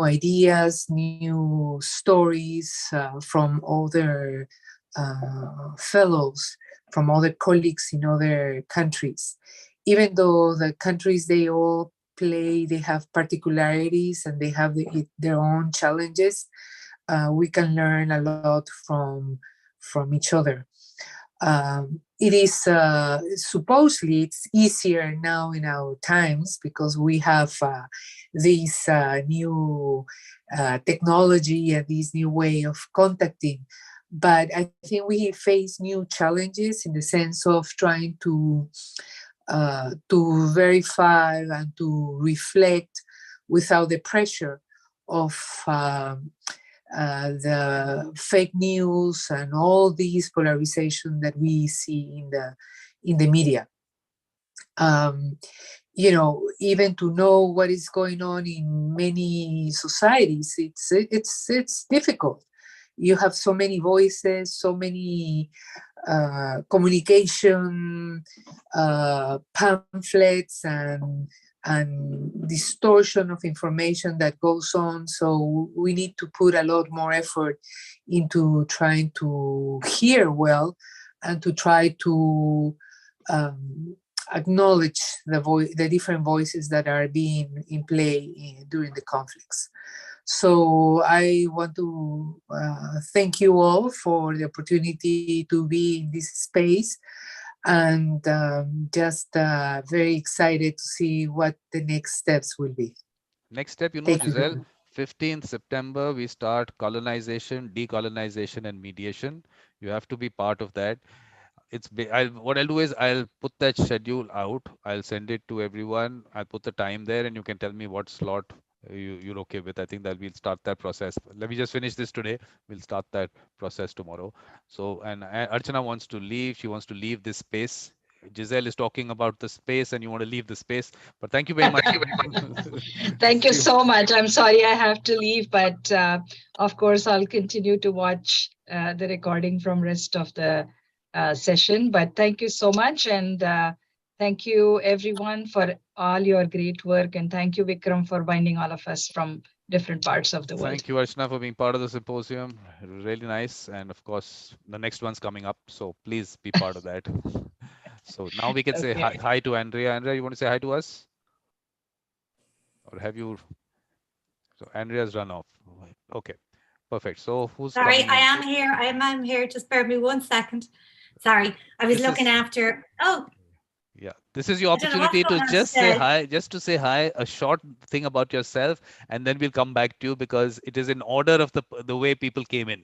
ideas, new stories from other fellows, from other colleagues in other countries. Even though the countries they all play, they have particularities and they have their own challenges, we can learn a lot from each other. It is supposedly it's easier now in our times because we have this new technology and this new way of contacting. But I think we face new challenges in the sense of trying to verify and to reflect without the pressure of the fake news and all these polarization that we see in the media. You know, even to know what is going on in many societies, it's difficult. You have so many voices, so many communication pamphlets and distortion of information that goes on. So we need to put a lot more effort into trying to hear well and to try to acknowledge the different voices that are being in play during the conflicts. So I want to thank you all for the opportunity to be in this space, and just very excited to see what the next steps will be. Next step, Giselle, 15th September, we start colonization, decolonization, and mediation. You have to be part of that. What I'll do is I'll put that schedule out. I'll send it to everyone. I'll put the time there and you can tell me what slot you're okay with. I think that we'll start that process. Let me just finish this today. We'll start that process tomorrow. So, and Archana wants to leave. She wants to leave this space. Giselle is talking about the space, and you want to leave the space. But thank you very much. Thank you See you. so much. I'm sorry I have to leave, but of course I'll continue to watch the recording from rest of the session. But thank you so much, and thank you everyone for all your great work, and thank you Vikram for binding all of us from different parts of the world. Thank you, Archana, for being part of the symposium. Really nice, and of course the next one's coming up, so please be part of that. So now we can say hi to Andrea. Andrea, you want to say hi to us? Or have you? So Andrea's run off. Okay, perfect. So who's Sorry, coming I in? am here. I'm here. Just bear with me 1 second. Sorry, I was looking after. Oh, yeah, this is your I don't know what's opportunity to going on just say today. hi, just to say hi, a short thing about yourself, and then we'll come back to you because it is in order of the way people came in.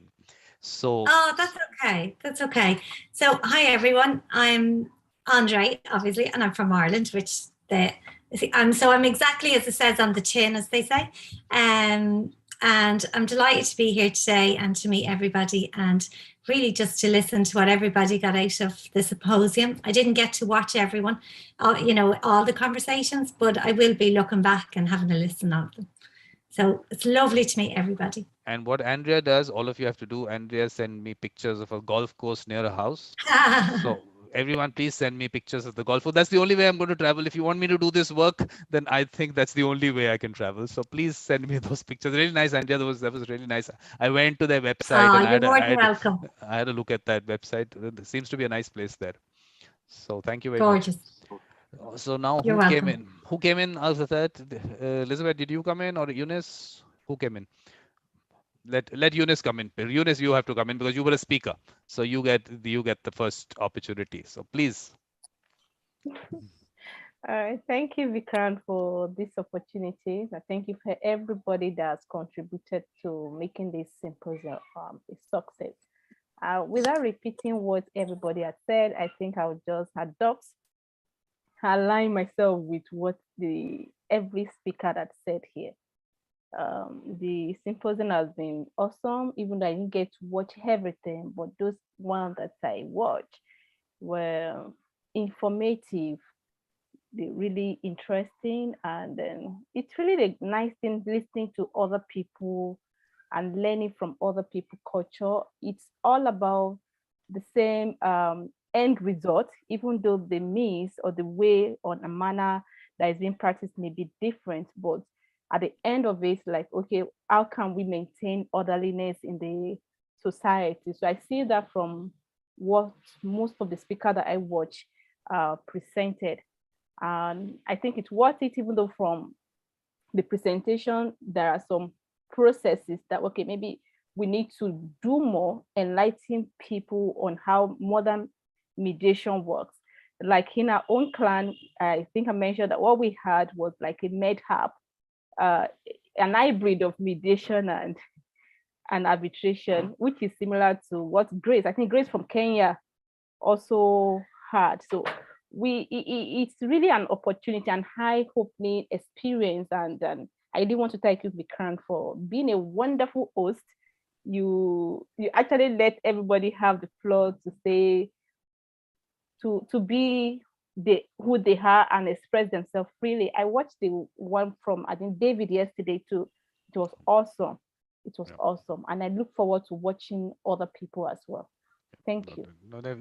So Oh, that's okay. That's okay. So, hi everyone. I'm Andre, obviously, and I'm from Ireland, which so I'm exactly as it says on the tin, as they say. And I'm delighted to be here today and to meet everybody and really just to listen to what everybody got out of the symposium. I didn't get to watch everyone, all the conversations, but I will be looking back and having a listen of them. So it's lovely to meet everybody. And what Andrea does, all of you have to do, Andrea send me pictures of a golf course near a house. So everyone, please send me pictures of the golf course. That's the only way I'm going to travel. If you want me to do this work, then I think that's the only way I can travel. So please send me those pictures. Really nice, Andrea. That was really nice. I went to their website and You're more than welcome. I had a look at that website. It seems to be a nice place there. So thank you very Gorgeous. much. So now You're who welcome. came in? Who came in after that? Elizabeth, did you come in, or Eunice? Who came in? Let Eunice come in. Eunice, you have to come in because you were a speaker, so you get the first opportunity. So please. Thank you, Vikram, for this opportunity. Thank you for everybody that has contributed to making this symposium a success. Without repeating what everybody has said, I think I would just align myself with what every speaker that said here. The symposium has been awesome, even though I didn't get to watch everything, but those ones that I watched were informative, they're really interesting, and then it's really a nice thing listening to other people and learning from other people's culture. It's all about the same end result, even though the means or the way or the manner that is being practiced may be different, but at the end of it, like, okay, how can we maintain orderliness in the society? So I see that from what most of the speakers that I watch presented. And I think it's worth it, even though from the presentation, there are some processes that, okay, maybe we need to do more, enlighten people on how modern mediation works. Like in our own clan, I think I mentioned that what we had was like a med hub, an hybrid of mediation and arbitration, which is similar to what Grace, I think Grace from Kenya also had. So it's really an opportunity and high-opening experience. And I really want to thank you, Vikram, for being a wonderful host. You actually let everybody have the floor to say, to be who they are and express themselves freely. I watched the one from, I think, David yesterday too. It was awesome. It was awesome. And I look forward to watching other people as well. Thank you.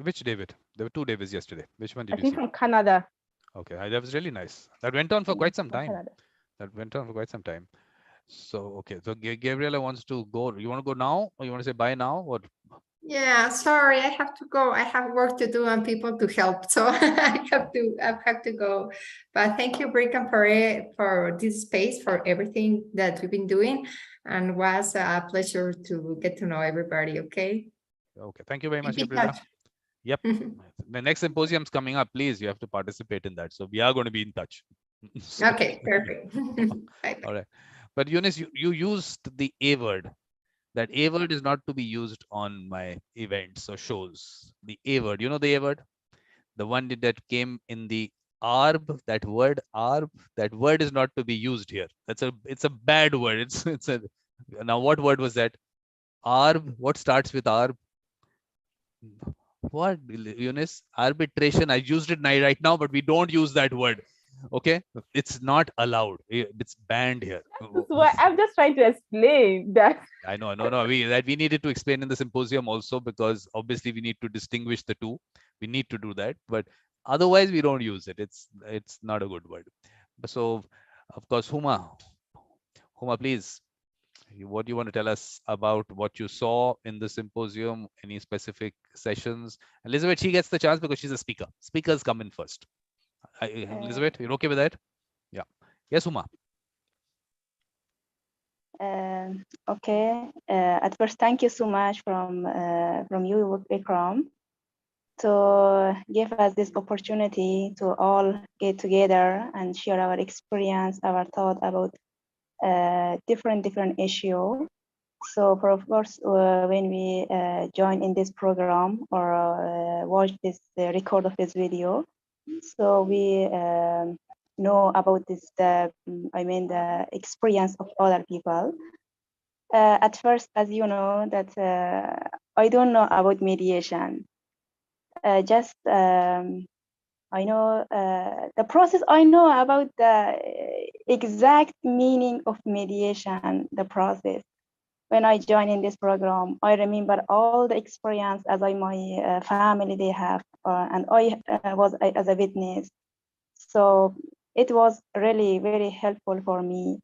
Which David? There were two Davids yesterday. Which one did you see? I think from Canada. Okay, that was really nice. That went on for quite some time. That went on for quite some time. So, okay. So Gabriela wants to go. You want to go now, or you want to say bye now? What? Yeah, sorry, I have to go. I have work to do and people to help, so I have to go. But thank you, Vikram, for this space, for everything that we've been doing, and was a pleasure to get to know everybody. Okay. Okay. Thank you very much, Gabriela. Yep. The next symposium's coming up. Please, you have to participate in that. So we are going to be in touch. Okay, perfect. All right. But Eunice, you used the A word. That A word is not to be used on my events or shows. The A word, you know the A word? The one that came in the arb, that word arb, that word is not to be used here. It's a bad word. It's a now what word was that? Arb, what starts with arb? What, Eunice? Arbitration. I used it right now, but we don't use that word. Okay, it's not allowed. It's banned here. That's why I'm just trying to explain that. I know, no. We needed to explain in the symposium also, because obviously we need to distinguish the two. We need to do that, but otherwise we don't use it. It's not a good word. So, of course, Huma, please, what do you want to tell us about what you saw in the symposium? Any specific sessions? Elizabeth, she gets the chance because she's a speaker. Speakers come in first. Elizabeth, you're okay with that? Yeah. Yes, Huma. Okay. At first, thank you so much from you, Vikram, to give us this opportunity to all get together and share our experience, our thought about different issue. So, of course, when we join in this program or watch this record of this video, so we know about this, the experience of other people. At first, as you know, that I don't know about mediation. Just I know the process. I know about the exact meaning of mediation, the process. When I joined in this program, I remember all the experience as my family they have, and I was as a witness. So it was really very helpful for me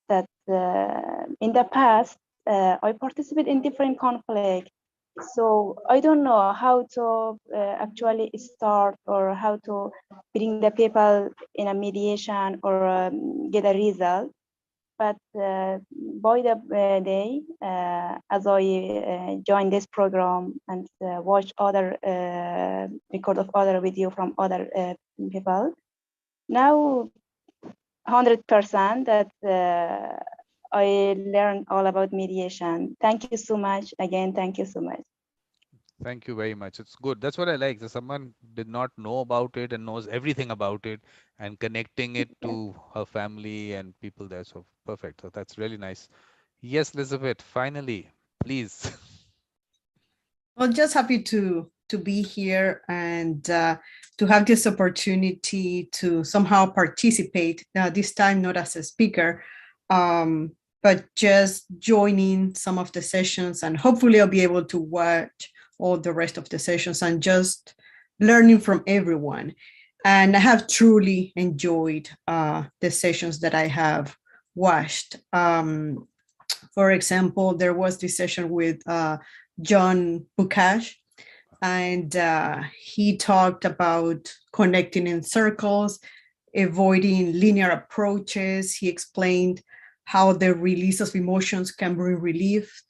that in the past I participated in different conflicts. So I don't know how to actually start or how to bring the people in a mediation or get a result. But by the day, as I joined this program and watched other record of other video from other people, now 100% that I learned all about mediation. Thank you so much. Again, thank you so much. Thank you very much. It's good. That's what I like. So someone did not know about it and knows everything about it and connecting it to her family and people there. So perfect. So that's really nice. Yes, Elizabeth, finally, please. Well, just happy to be here and to have this opportunity to somehow participate, this time not as a speaker, but just joining some of the sessions, and hopefully I'll be able to watch all the rest of the sessions and just learning from everyone. And I have truly enjoyed the sessions that I have watched. For example, there was this session with John Bukash, and he talked about connecting in circles, avoiding linear approaches. He explained how the release of emotions can bring relief.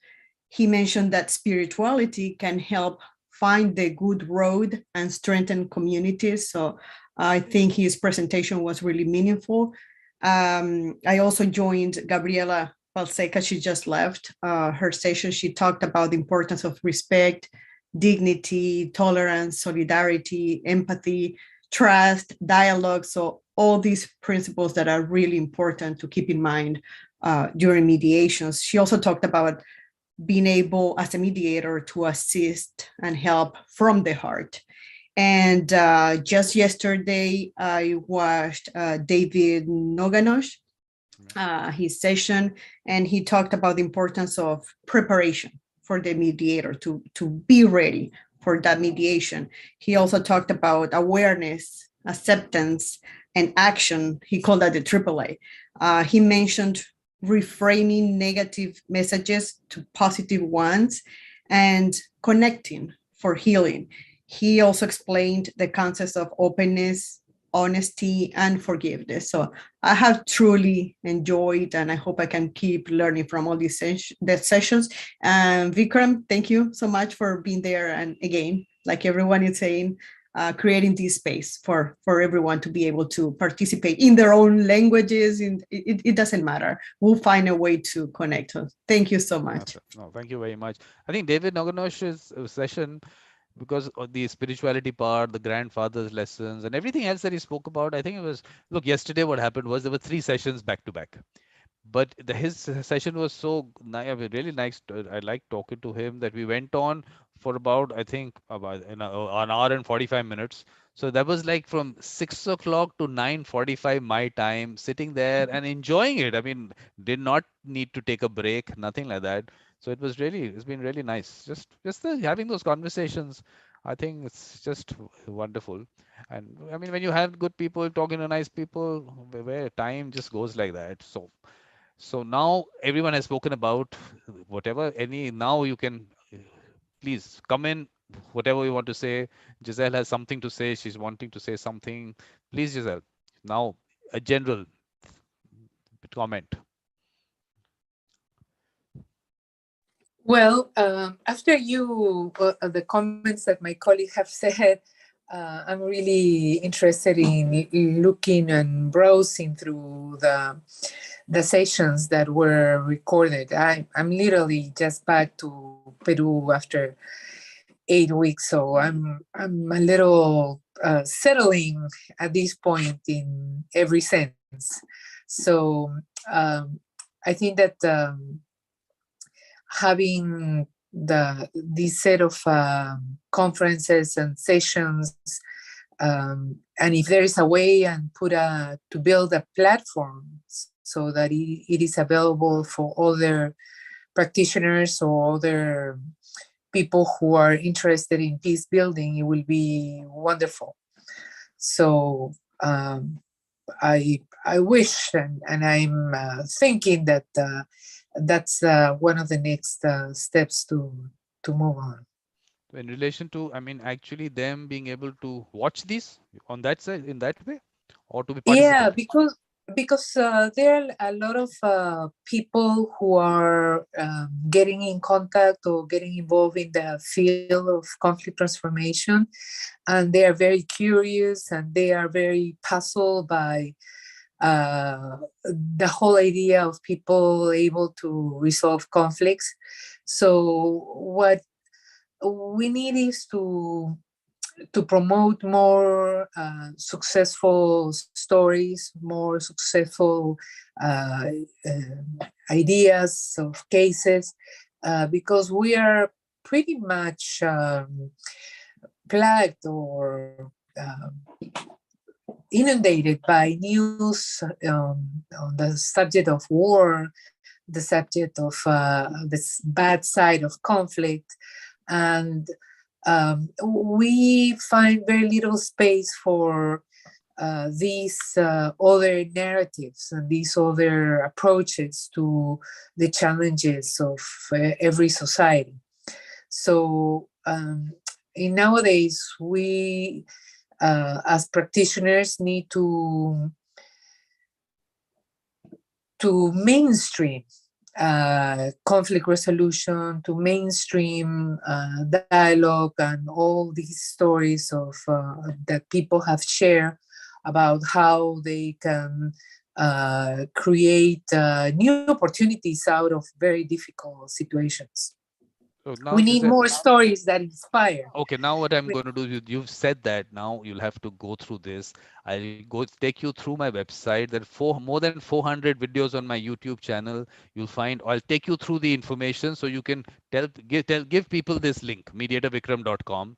He mentioned that spirituality can help find the good road and strengthen communities. So I think his presentation was really meaningful. I also joined Gabriela Balseca. She just left her session. She talked about the importance of respect, dignity, tolerance, solidarity, empathy, trust, dialogue. So all these principles that are really important to keep in mind during mediations. She also talked about being able as a mediator to assist and help from the heart. And just yesterday, I watched David Noganosh, his session, and he talked about the importance of preparation for the mediator to be ready for that mediation. He also talked about awareness, acceptance, and action. He called that the AAA. He mentioned reframing negative messages to positive ones and connecting for healing. He also explained the concepts of openness, honesty, and forgiveness. So I have truly enjoyed, and I hope I can keep learning from all these sessions. Vikram, thank you so much for being there. And again, like everyone is saying, creating this space for everyone to be able to participate in their own languages. It doesn't matter. We'll find a way to connect. Thank you so much. No, thank you very much. I think David Noganosh's session, because of the spirituality part, the grandfather's lessons, and everything else that he spoke about. I think it was, look, yesterday what happened was there were 3 sessions back to back. But his session was so really nice. I liked talking to him that we went on for about, I think, about an hour and 45 minutes. So that was like from 6 o'clock to 9:45 my time, sitting there and enjoying it. I mean, did not need to take a break, nothing like that. So it's been really nice. Having those conversations, I think it's just wonderful. And I mean, when you have good people talking to nice people, where time just goes like that. So now everyone has spoken about whatever, now you can please come in, whatever you want to say. Giselle has something to say. She's wanting to say something. Please, Giselle, now a general comment. Well, after the comments that my colleague have said, I'm really interested in looking and browsing through the sessions that were recorded. I'm literally just back to Peru after 8 weeks, so I'm a little settling at this point in every sense. So I think that having this set of conferences and sessions, and if there is a way and to build a platform so that it is available for other practitioners or other people who are interested in peace building, it will be wonderful. So I wish, and I'm thinking that that's one of the next steps to move on. In relation to, I mean, actually them being able to watch these on that side in that way, or to be participant? Yeah, because there are a lot of people who are getting in contact or getting involved in the field of conflict transformation, and they are very curious and they are very puzzled by the whole idea of people able to resolve conflicts. So what we need is to promote more successful stories, more successful ideas of cases, because we are pretty much plagued or inundated by news on the subject of war, the subject of this bad side of conflict, and we find very little space for these other narratives and these other approaches to the challenges of every society. So nowadays, we as practitioners need to mainstream conflict resolution, to mainstream dialogue, and all these stories of that people have shared about how they can create new opportunities out of very difficult situations. So now we need more stories that inspire. Okay, now what I'm going to do, you've said that, now you'll have to go through this. I'll take you through my website. There are more than 400 videos on my YouTube channel. I'll take you through the information so you can give people this link, mediatorvikram.com.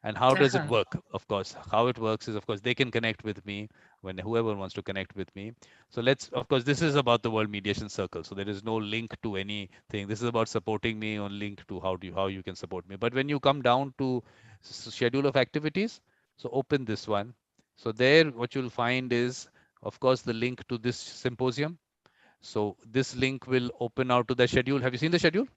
And how does it work? Of course, how it works is, of course, they can connect with me when whoever wants to connect with me. So of course, this is about the World Mediation Circle. So there is no link to anything. This is about supporting me on link to how you can support me. But when you come down to schedule of activities, so open this one. So there, what you'll find is, of course, the link to this symposium. So this link will open out to the schedule. Have you seen the schedule?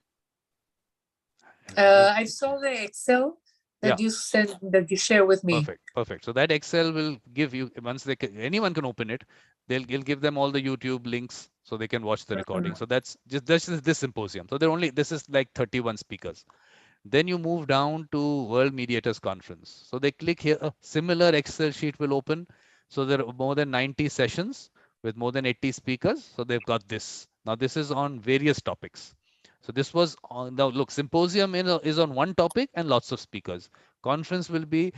I saw the Excel that you sent, that you share with me. Perfect. So that Excel will give you, once anyone can open it, they'll give them all the YouTube links so they can watch the recording. So that's just this symposium. So this is like 31 speakers. Then you move down to World Mediators Conference. So they click here, a similar Excel sheet will open. So there are more than 90 sessions with more than 80 speakers. So they've got this. Now this is on various topics. So this was on, now look, Symposium is on one topic and lots of speakers. Conference will be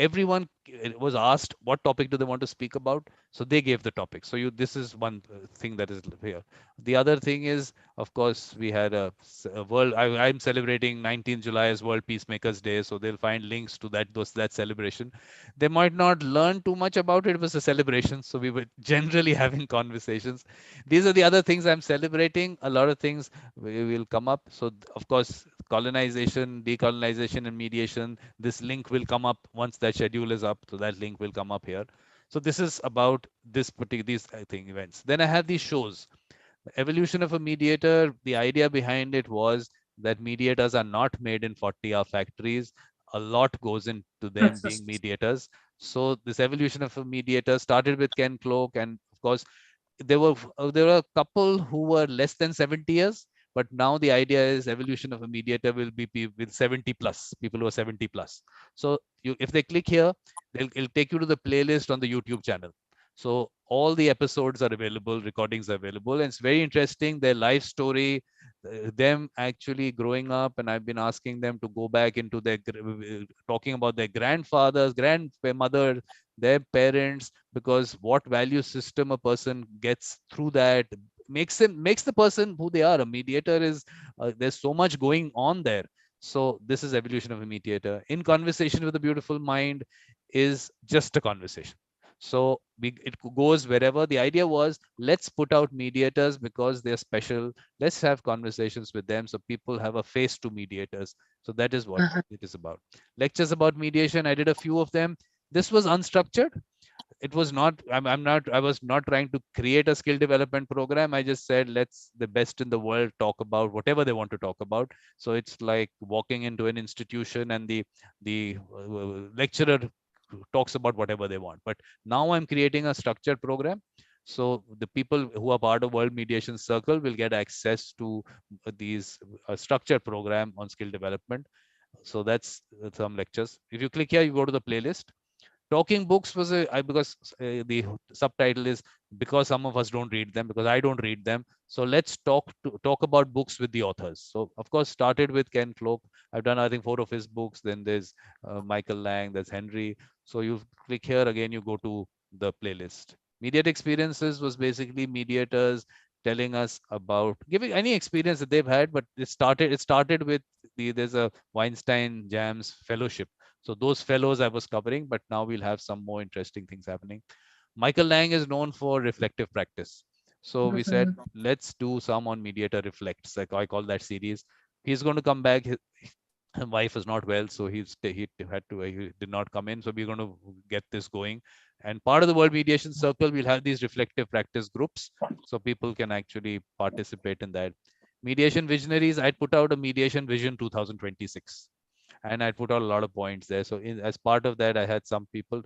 everyone was asked what topic do they want to speak about, so they gave the topic. So this is one thing that is here. The other thing is, of course, we had a world. I'm celebrating 19th July as World Peacemakers Day, so they'll find links to that celebration. They might not learn too much about it. It was a celebration, so we were generally having conversations. These are the other things I'm celebrating. A lot of things will come up. So of course, colonization, decolonization, and mediation. This link will come up once that schedule is up. So that link will come up here. So this is about these events. Then I have these shows. The evolution of a mediator. The idea behind it was that mediators are not made in 40-hour factories. A lot goes into them being mediators. So this evolution of a mediator started with Ken Cloak, and of course there were a couple who were less than 70 years, but now the idea is evolution of a mediator will be with 70 plus people who are 70 plus. So if they click here, it'll take you to the playlist on the YouTube channel. So all the episodes are available, recordings are available, and it's very interesting. Their life story, them actually growing up, and I've been asking them to go back into their talking about their grandfathers, grandmother, their parents, because what value system a person gets through that makes the person who they are. A mediator is there's so much going on there. So this is evolution of a mediator. In Conversation with a Beautiful Mind is just a conversation. So it goes wherever. The idea was, let's put out mediators because they're special. Let's have conversations with them so people have a face to mediators. So that is what it is about. Lectures about mediation, I did a few of them. This was unstructured. It was not, I was not trying to create a skill development program. I just said, let's the best in the world talk about whatever they want to talk about. So it's like walking into an institution and the lecturer talks about whatever they want. But now I'm creating a structured program. So the people who are part of World Mediation Circle will get access to these structured program on skill development. So that's some lectures. If you click here, you go to the playlist. Talking books was because the subtitle is because some of us don't read them, because I don't read them. So let's talk about books with the authors. So of course started with Ken Cloak. I've done I think 4 of his books. Then there's Michael Lang, there's Henry. So you click here again, you go to the playlist. Mediate experiences was basically mediators telling us about giving any experience that they've had, but it started with there's a Weinstein Jams fellowship. So those fellows I was covering, but now we'll have some more interesting things happening. Michael Lang is known for reflective practice. So we said, let's do some on Mediator Reflects. Like I call that series. He's going to come back. His wife is not well, so he did not come in. So we're going to get this going. And part of the World Mediation Circle, we'll have these reflective practice groups, so people can actually participate in that. Mediation Visionaries, I'd put out a Mediation Vision 2026. And I put out a lot of points there. So as part of that, I had some people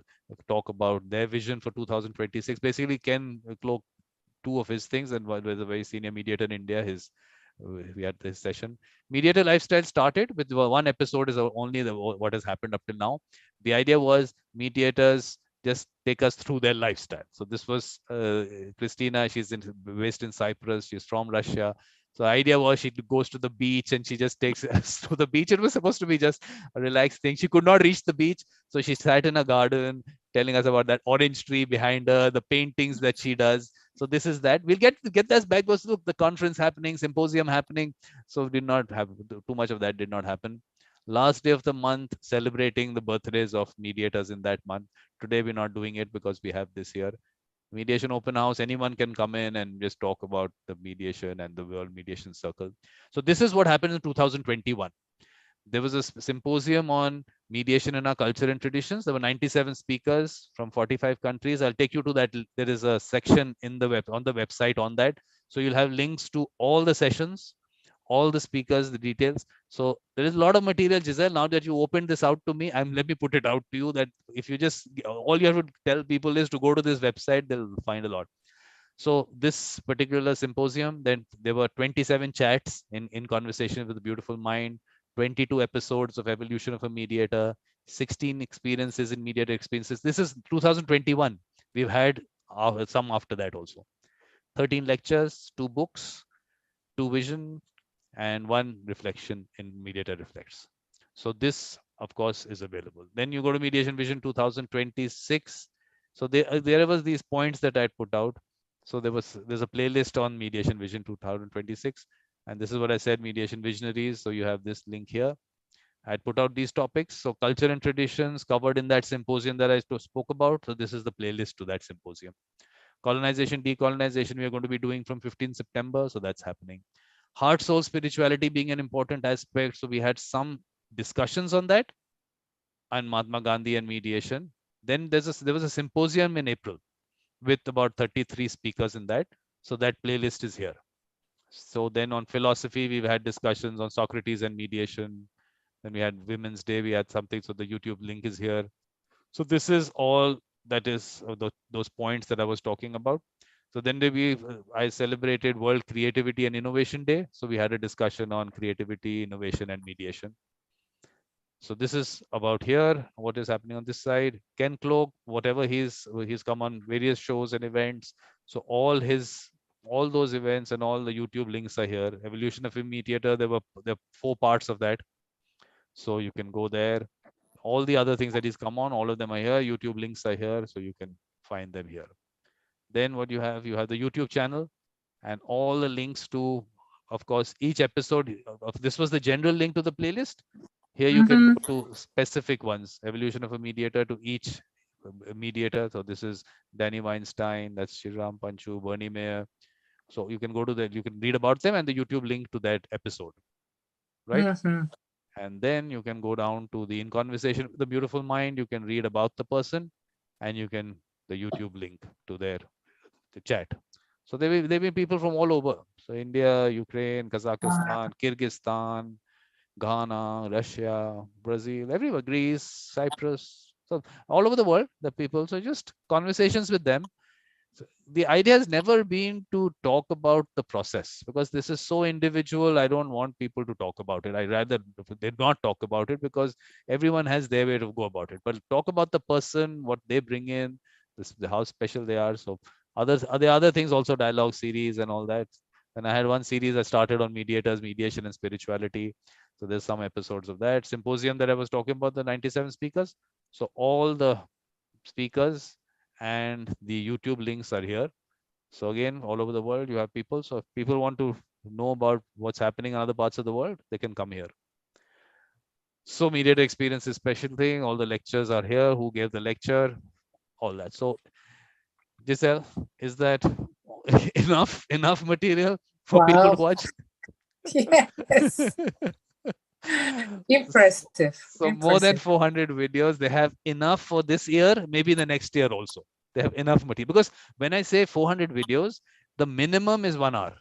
talk about their vision for 2026. Basically, Ken Cloak, 2 of his things, and was a very senior mediator in India. We had this session. Mediator Lifestyle started with 1 episode is only what has happened up till now. The idea was mediators just take us through their lifestyle. So this was Christina. She's based in Cyprus. She's from Russia. So the idea was she goes to the beach and she just takes us to the beach. It was supposed to be just a relaxed thing. She could not reach the beach. So she sat in a garden telling us about that orange tree behind her, the paintings that she does. So this is that. We'll get this back. Because look, the conference happening, symposium happening. So did not have too much of that did not happen. Last day of the month, celebrating the birthdays of mediators in that month. Today we're not doing it because we have this year. Mediation open house, anyone can come in and just talk about the mediation and the World Mediation Circle. So this is what happened in 2021. There was a symposium on mediation in our culture and traditions. There were 97 speakers from 45 countries. I'll take you to that. There is a section on the website on that. So you'll have links to all the sessions, all the speakers, the details. So there is a lot of material, Giselle. Now that you opened this out to me, let me put it out to you that if you just, all you have to tell people is to go to this website, they'll find a lot. So this particular symposium, then there were 27 chats in Conversation with a Beautiful Mind, 22 episodes of Evolution of a Mediator, 16 experiences in mediator experiences. This is 2021. We've had some after that also. 13 lectures, 2 books, 2 vision, and 1 reflection in Mediator Reflects. So this of course, is available. Then you go to Mediation Vision 2026. So there was these points that I put out. So there's a playlist on Mediation Vision 2026, and this is what I said: Mediation Visionaries. So you have this link here. I put out these topics. So culture and traditions covered in that symposium that I spoke about. So this is the playlist to that symposium. Colonization, decolonization, we are going to be doing from 15 September. So that's happening. Heart, soul, spirituality being an important aspect. So we had some discussions on that, and Mahatma Gandhi and mediation. Then there was a symposium in April with about 33 speakers in that. So that playlist is here. So then on philosophy, we've had discussions on Socrates and mediation. Then we had Women's Day, we had something. So the YouTube link is here. So this is all that is those points that I was talking about. So then I celebrated World Creativity and Innovation Day. So we had a discussion on creativity, innovation, and mediation. So this is about here, what is happening on this side. Ken Cloak, whatever he's come on various shows and events. So all those events and all the YouTube links are here. Evolution of a Mediator, there were 4 parts of that. So you can go there. All the other things that he's come on, all of them are here. YouTube links are here, so you can find them here. Then what you have the YouTube channel and all the links to, of course, each episode of this was the general link to the playlist. Here you can go to specific ones, Evolution of a Mediator to each mediator. So this is Danny Weinstein, that's Shriram Panchu, Bernie Mayer. So you can go to you can read about them and the YouTube link to that episode, right? And then you can go down to the In Conversation with the Beautiful Mind. You can read about the person, and you can the YouTube link to the chat. So there will be people from all over. So India, Ukraine, Kazakhstan, Kyrgyzstan, Ghana, Russia, Brazil, everywhere, Greece, Cyprus. So all over the world, the people. So just conversations with them. So the idea has never been to talk about the process, because this is so individual. I don't want people to talk about it. I rather they not talk about it, because everyone has their way to go about it. But talk about the person, what they bring in, how special they are. So other things also, dialogue series and all that. And I had one series I started on mediators, mediation, and spirituality. So there's some episodes of that. Symposium that I was talking about, the 97 speakers. So all the speakers and the YouTube links are here. So again, all over the world, you have people. So if people want to know about what's happening in other parts of the world, they can come here. So Mediator experience is special thing. All the lectures are here. Who gave the lecture? All that. So Giselle, is that enough material for people to watch? Yes. Impressive. So more than 400 videos. They have enough for this year, maybe the next year also. They have enough material, because when I say 400 videos, the minimum is 1 hour.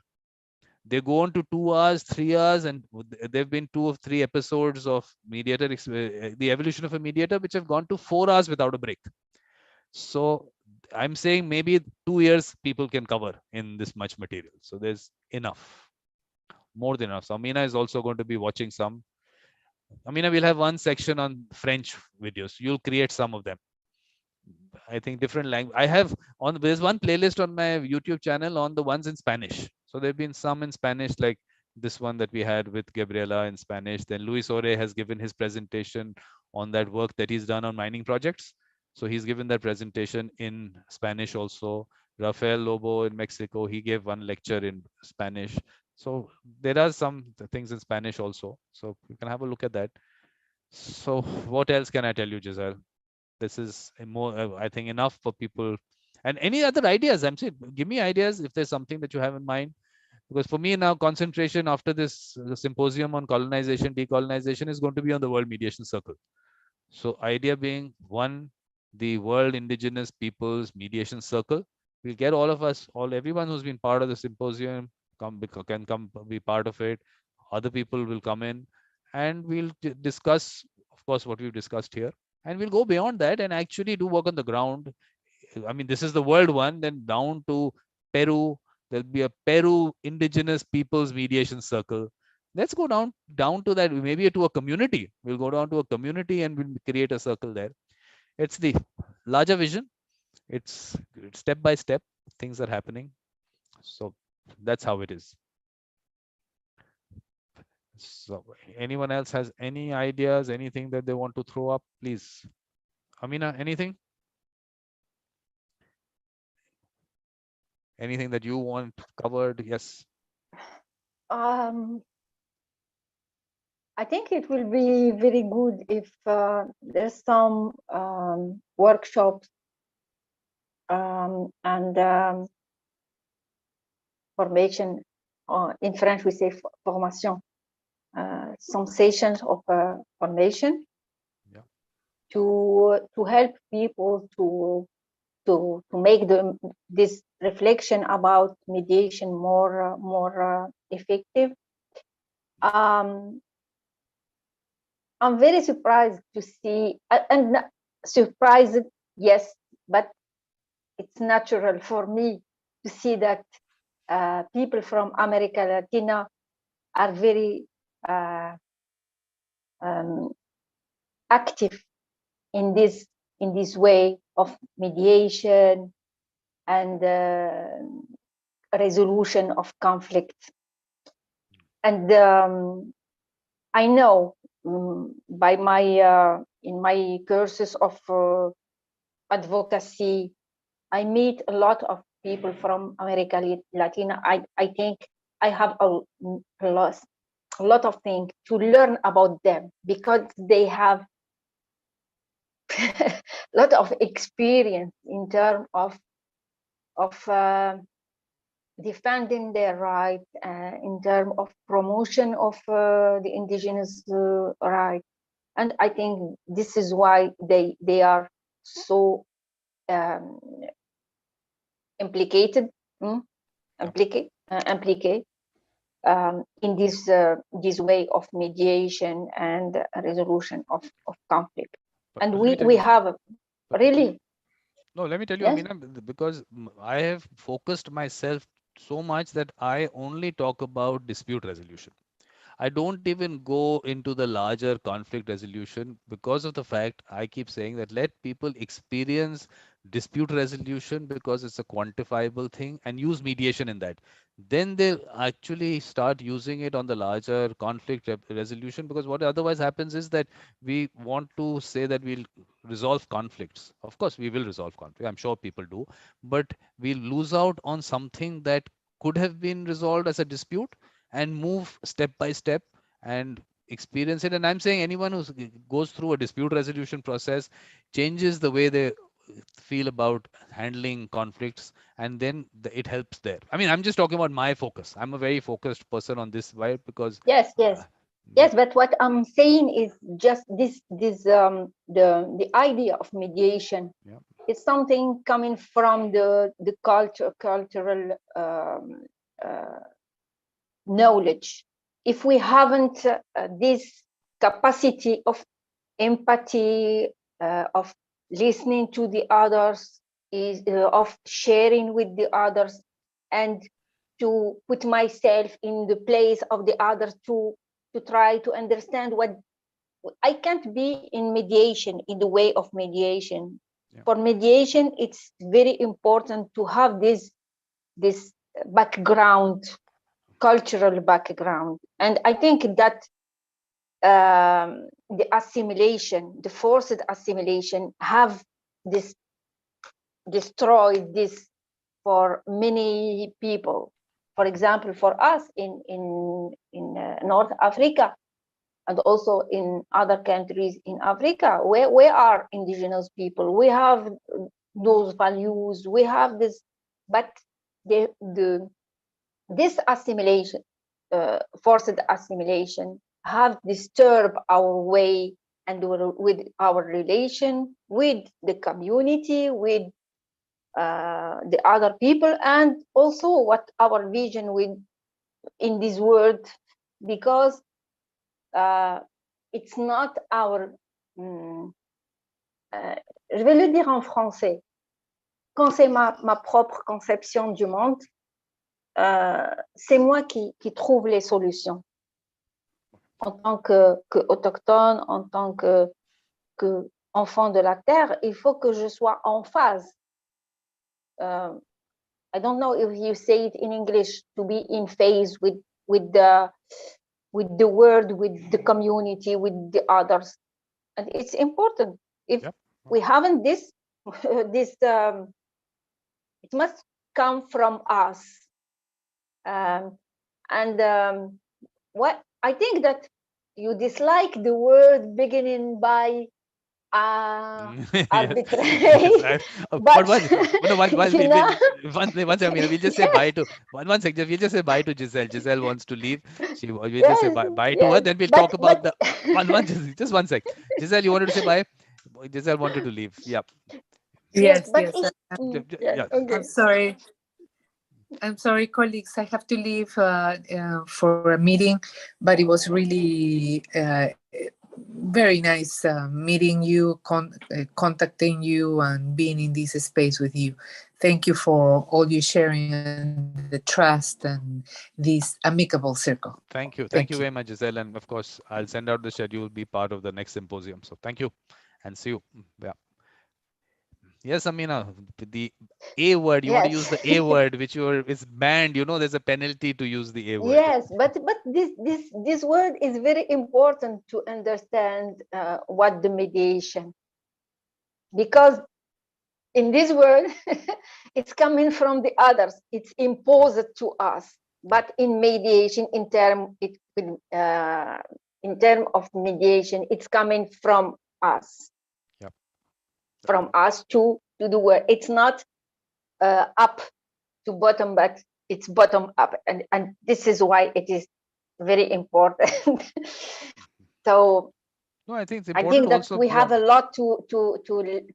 They go on to 2 hours, 3 hours, and there have been 2 or 3 episodes of Mediator, the Evolution of a Mediator, which have gone to 4 hours without a break. So I'm saying maybe 2 years people can cover in this much material. So there's enough, more than enough. So Amina is also going to be watching some. Amina will have one section on French videos. You'll create some of them. I think different language. There's one playlist on my YouTube channel on the ones in Spanish. So there've been some in Spanish, like this one that we had with Gabriela in Spanish. Then Luis Ore has given his presentation on that work that he's done on mining projects. So he's given that presentation in Spanish also. Rafael Lobo in Mexico, he gave one lecture in Spanish. So there are some things in Spanish also. So you can have a look at that. So what else can I tell you, Giselle? This is more, I think, enough for people. And any other ideas? I'm saying, give me ideas if there's something that you have in mind. Because for me now, concentration after this symposium on colonization, decolonization is going to be on the World Mediation Circle. So idea being, one, the World Indigenous Peoples Mediation Circle. We'll get all of us, everyone who's been part of the symposium can come be part of it. Other people will come in, and we'll discuss, of course, what we've discussed here. And we'll go beyond that and actually do work on the ground. I mean, this is the world one, then down to Peru. There'll be a Peru Indigenous Peoples Mediation Circle. Let's go down to that, maybe to a community. We'll go down to a community and we'll create a circle there. It's the larger vision. It's step by step, things are happening. So that's how it is. So anyone else has any ideas, anything that they want to throw up, please? Amina, anything? Anything that you want covered? Yes. I think it will be very good if there's some workshops and formation. In French, we say formation. Some sessions of formation to help people to make this reflection about mediation more effective. I'm very surprised to see, and surprised, yes, but it's natural for me to see that people from America Latina are very active in this way of mediation and resolution of conflict. And I know by my in my courses of advocacy, I meet a lot of people from America Latina. I think I have a lot of things to learn about them because they have a lot of experience in terms of defending their right, in terms of promotion of the indigenous right. And I think this is why they are so implicated in this way of mediation and resolution of conflict. And we have really. No, let me tell you, Yes? Amina, because I have focused myself so much that I only talk about dispute resolution. I don't even go into the larger conflict resolution because of the fact I keep saying that let people experience dispute resolution because it's a quantifiable thing and use mediation in that. Then they'll actually start using it on the larger conflict resolution, because what otherwise happens is that we want to say that we'll resolve conflicts. Of course, we will resolve conflict. I'm sure people do, but we'll lose out on something that could have been resolved as a dispute and move step by step and experience it. And I'm saying anyone who goes through a dispute resolution process changes the way they feel about handling conflicts, and then it helps there. I mean, I'm just talking about my focus. I'm a very focused person on this. Why? Because yes, but what I'm saying is just the idea of mediation is something coming from the cultural knowledge. If we haven't this capacity of empathy, of listening to the others, of sharing with the others, and to put myself in the place of the others to try to understand what I can't be in mediation, in the way of mediation. For mediation, it's very important to have this background, cultural background. And I think that the assimilation, the forced assimilation, have destroyed this for many people. For example, for us in North Africa, and also in other countries in Africa, where we are indigenous people, we have those values, we have this, but this assimilation, forced assimilation, have disturbed our way and with our relation with the community, with the other people, and also what our vision with in this world, because it's not our je vais le dire en français, quand c'est ma propre conception du monde, c'est moi qui trouve les solutions en tant que autochtone, en tant que enfant de la terre. Il faut que je sois en phase. I don't know if you say it in English, to be in phase with the with the world, with the community, with the others. And it's important. If we haven't this, it must come from us. What I think that you dislike the word beginning by arbitrary. Yes, but once I mean, we'll just say bye to one second. We'll just say bye to Giselle. Giselle wants to leave. We'll just say bye to her. Then we'll talk about the just one sec. Giselle, you wanted to say bye? Giselle wanted to leave. Yeah. Yes, but yes. Okay. I'm sorry, colleagues. I have to leave for a meeting, but it was really very nice meeting you, contacting you, and being in this space with you. Thank you for all your sharing and the trust and this amicable circle. Thank you. Thank you very much, Giselle. And of course, I'll send out the schedule, be part of the next symposium. So thank you and see you. Yeah. Yes, Amina, the A word, you want to use the A word, which is banned. You know, there's a penalty to use the A word. Yes, but this word is very important to understand what the mediation, because in this word, it's coming from the others. It's imposed to us. But in mediation, in term of mediation, it's coming from us. Yep. From us to the world. It's not up to bottom, but it's bottom up, and this is why it is very important. So no, I think that also, we have a lot to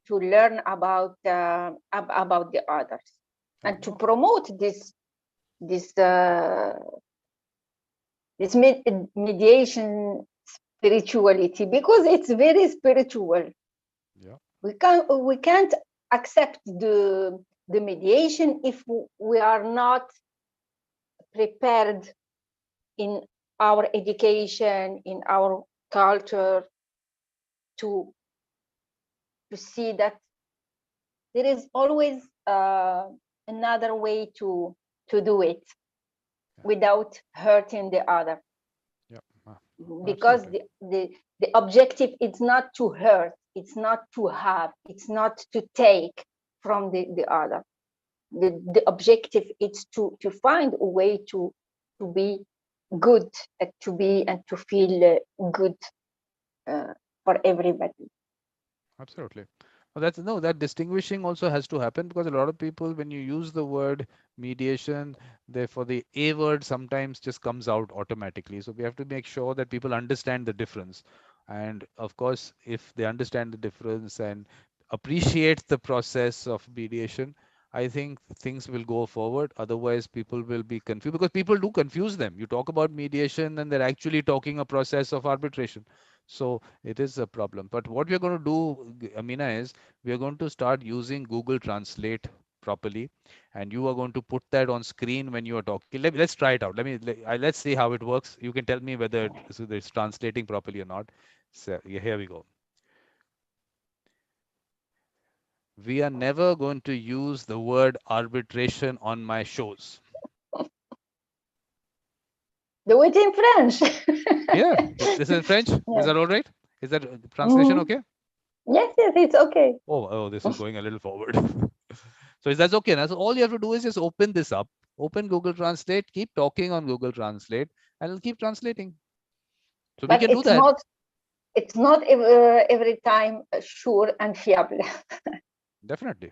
learn about the others, and to promote this mediation spirituality, because it's very spiritual. Yeah. We can't accept the mediation if we are not prepared in our education, in our culture, to see that there is always another way to do it without hurting the other. Yeah. Because the objective is not to hurt, it's not to have, it's not to take from the other. The objective is to find a way to be good, and to feel good for everybody. Absolutely. Well, that distinguishing also has to happen, because a lot of people, when you use the word mediation, therefore the A word sometimes just comes out automatically. So we have to make sure that people understand the difference. And of course, if they understand the difference and appreciate the process of mediation, I think things will go forward. Otherwise, people will be confused, because people do confuse them. You talk about mediation and they're actually talking a process of arbitration. So it is a problem. But what we're going to do, Amina, is we're going to start using Google Translate properly, and you are going to put that on screen when you are talking. Let's try it out. Let's see how it works. You can tell me whether it's translating properly or not. So here we go. We are never going to use the word arbitration on my shows. Do it in French. Yeah, this is in French. Yeah. Is that all right? Is that translation okay? Yes, it's okay. Oh, this is going a little forward. So that's okay. Now, so all you have to do is just open this up, open Google Translate, keep talking on Google Translate, and it'll keep translating. So we can do that. It's not every time sure and fiable. Definitely.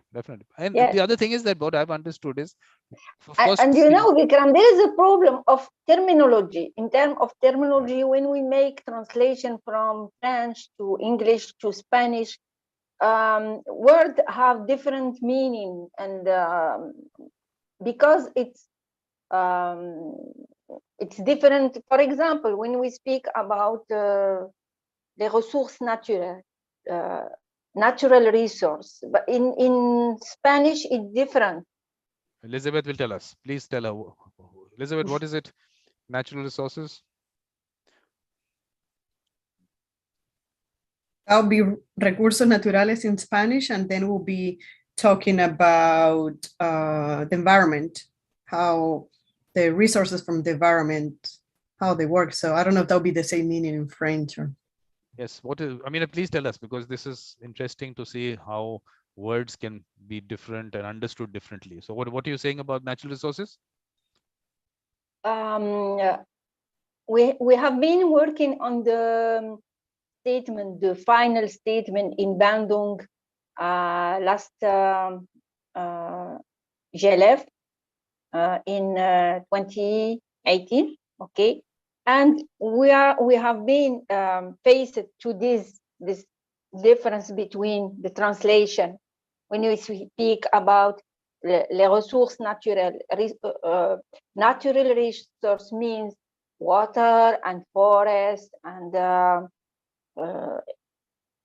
And the other thing is that what I've understood is, of course, and you know, Vikram, there is a problem of terminology. In terms of terminology, when we make translation from French to English to Spanish, words have different meaning, and because it's different. For example, when we speak about les ressources naturelles, natural resource, but in Spanish it's different. Elizabeth will tell us. Please tell her. Elizabeth, what is it? Natural resources? That'll be recursos naturales in Spanish, and then we'll be talking about the environment, how the resources from the environment, how they work. So I don't know if that'll be the same meaning in French or. Yes. What is? I mean, please tell us, because this is interesting to see how words can be different and understood differently. So what are you saying about natural resources? We have been working on the statement, the final statement in Bandung last GLF in 2018. Okay, and we have been faced to this difference between the translation when we speak about les ressources naturelles. Natural resource means water and forest and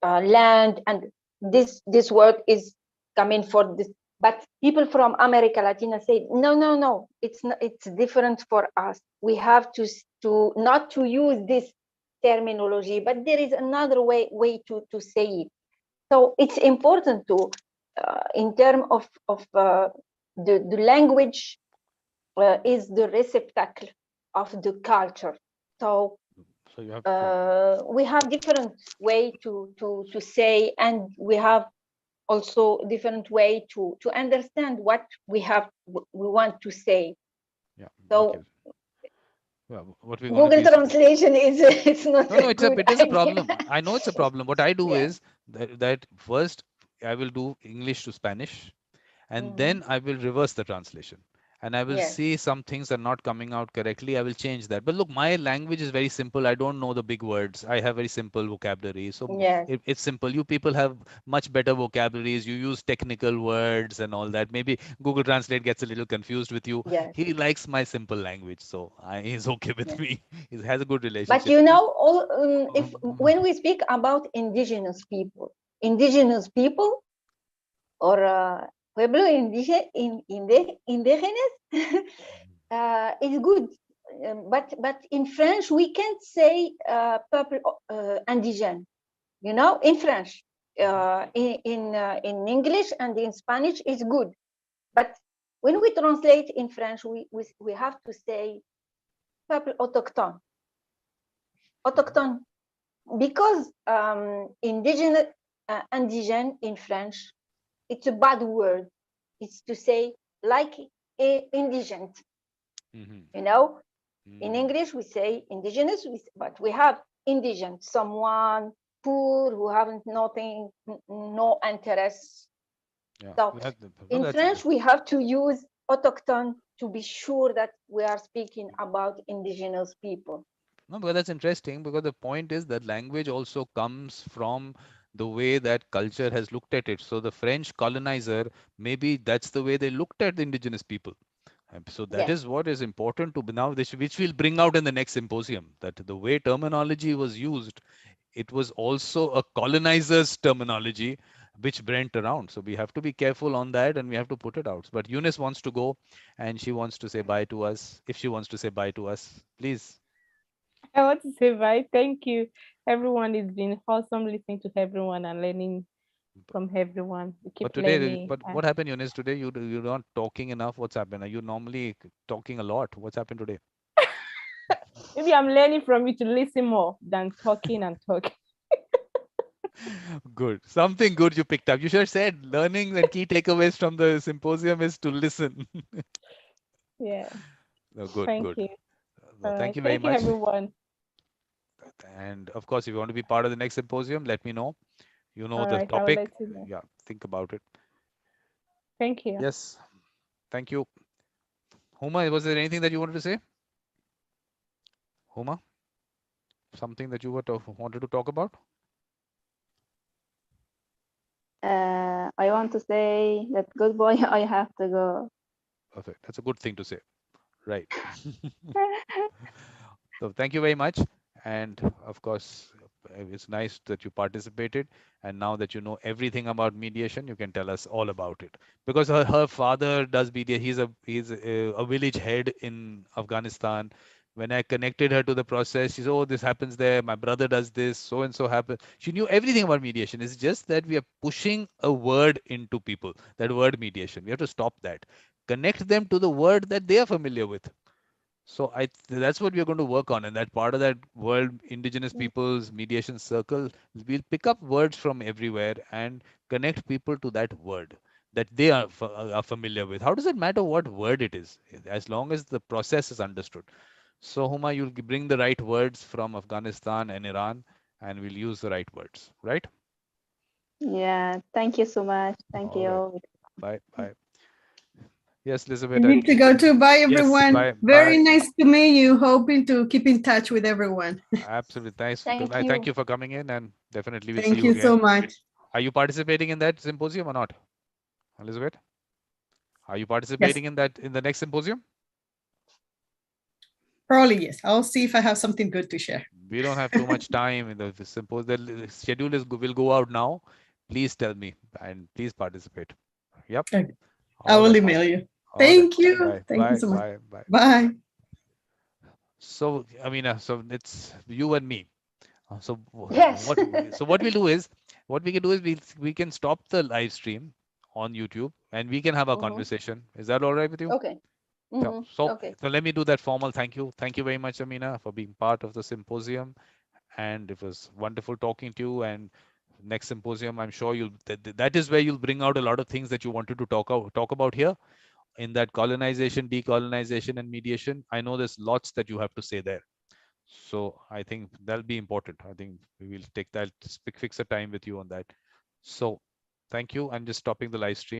land, and this word is coming for this. But people from America Latina say, no, it's not, it's different for us. We have to not to use this terminology, but there is another way to say it. So it's important to, in terms of the language is the receptacle of the culture. So you have we have different way to say, and we have also different way to understand what we want to say. Yeah. So okay. Well, what we're Google translation is it's not no, it is a problem. I know it's a problem. What I do is that first I will do English to Spanish, and then I will reverse the translation. And I will see some things are not coming out correctly. I will change that. But look, my language is very simple. I don't know the big words. I have very simple vocabulary. So it's simple. You people have much better vocabularies. You use technical words and all that. Maybe Google Translate gets a little confused with you. He likes my simple language. So he's okay with me. He has a good relationship. But you know, if when we speak about indigenous people or pueblo indígenas, it's good. But in French we can't say peuple indigène. You know, in French, in English and in Spanish is good, but when we translate in French, we have to say peuple autochtone, because indigenous, indigène in French, it's a bad word. It's to say like indigent. You know, in English we say indigenous, but we have indigent, someone poor who haven't nothing, no interest. So in French we have to use autochtone to be sure that we are speaking about indigenous people. No, but that's interesting, because the point is that language also comes from the way that culture has looked at it. So the French colonizer, maybe that's the way they looked at the indigenous people. So that is what is important to now, which we'll bring out in the next symposium, that the way terminology was used, it was also a colonizer's terminology which went around. So we have to be careful on that, and we have to put it out. But Eunice wants to go, and she wants to say bye to us. If she wants to say bye to us, please. I want to say bye. Thank you. Everyone, it's been awesome listening to everyone and learning from everyone. We keep But today, learning. what happened, Eunice? Today you're not talking enough. What's happened? Are you normally talking a lot? What's happened today? Maybe I'm learning from you to listen more than talking and talking. Good. Something good you picked up. You should have said learning and key takeaways from the symposium is to listen. Yeah. No, good. Thank you. Thank you very much. Thank you, everyone. And of course, if you want to be part of the next symposium, let me know. You know the Right, topic. know. Yeah, think about it. Thank you. Yes. Thank you. Huma, was there anything that you wanted to say? Huma? Something that you wanted to talk about? I want to say that good boy, I have to go. Perfect. That's a good thing to say. Right. So thank you very much. And of course, it's nice that you participated. And now that you know everything about mediation, you can tell us all about it. Because her father does mediation. He's a village head in Afghanistan. When I connected her to the process, she said, oh, this happens there. My brother does this. So and so happens. She knew everything about mediation. It's just that we are pushing a word into people, that word mediation. We have to stop that. Connect them to the word that they are familiar with. So that's what we're going to work on. And that part of that World Indigenous Peoples Mediation Circle, we'll pick up words from everywhere and connect people to that word that they are familiar with. How does it matter what word it is, as long as the process is understood? So Huma, you'll bring the right words from Afghanistan and Iran, and we'll use the right words, right? Yeah, thank you so much. Thank All right. you. Bye. Bye. Yes, I Elizabeth. need to go too. Bye, Yes. everyone. Bye. Very Bye. nice to meet you. Hoping to keep in touch with everyone. Absolutely. Thanks. Thank I thank you. you for coming in, and definitely we'll see Thank you you so again. much. Are you participating in that symposium or not, Elizabeth? Are you Yes, participating in the next symposium? probably yes. I'll see if I have something good to share. We don't have too much time in the symposium. The schedule will go out now. Please tell me and please participate. Yep. Okay. I All will right. email you. All right. Thank you. Bye. Thank you Bye. so much. Bye. Bye. Bye. So, Amina, so it's you and me. So Yes. what we'll do is what we can do is we can stop the live stream on YouTube and we can have a conversation. Is that all right with you? Okay. Yeah. So Okay. so let me do that formal thank you. Thank you very much, Amina, for being part of the symposium. And it was wonderful talking to you. And next symposium, I'm sure that is where you'll bring out a lot of things that you wanted to talk about here in that colonization, decolonization, and mediation. I know there's lots that you have to say there. So I think that'll be important. I think we will take that, fix a time with you on that. So thank you. I'm just stopping the live stream.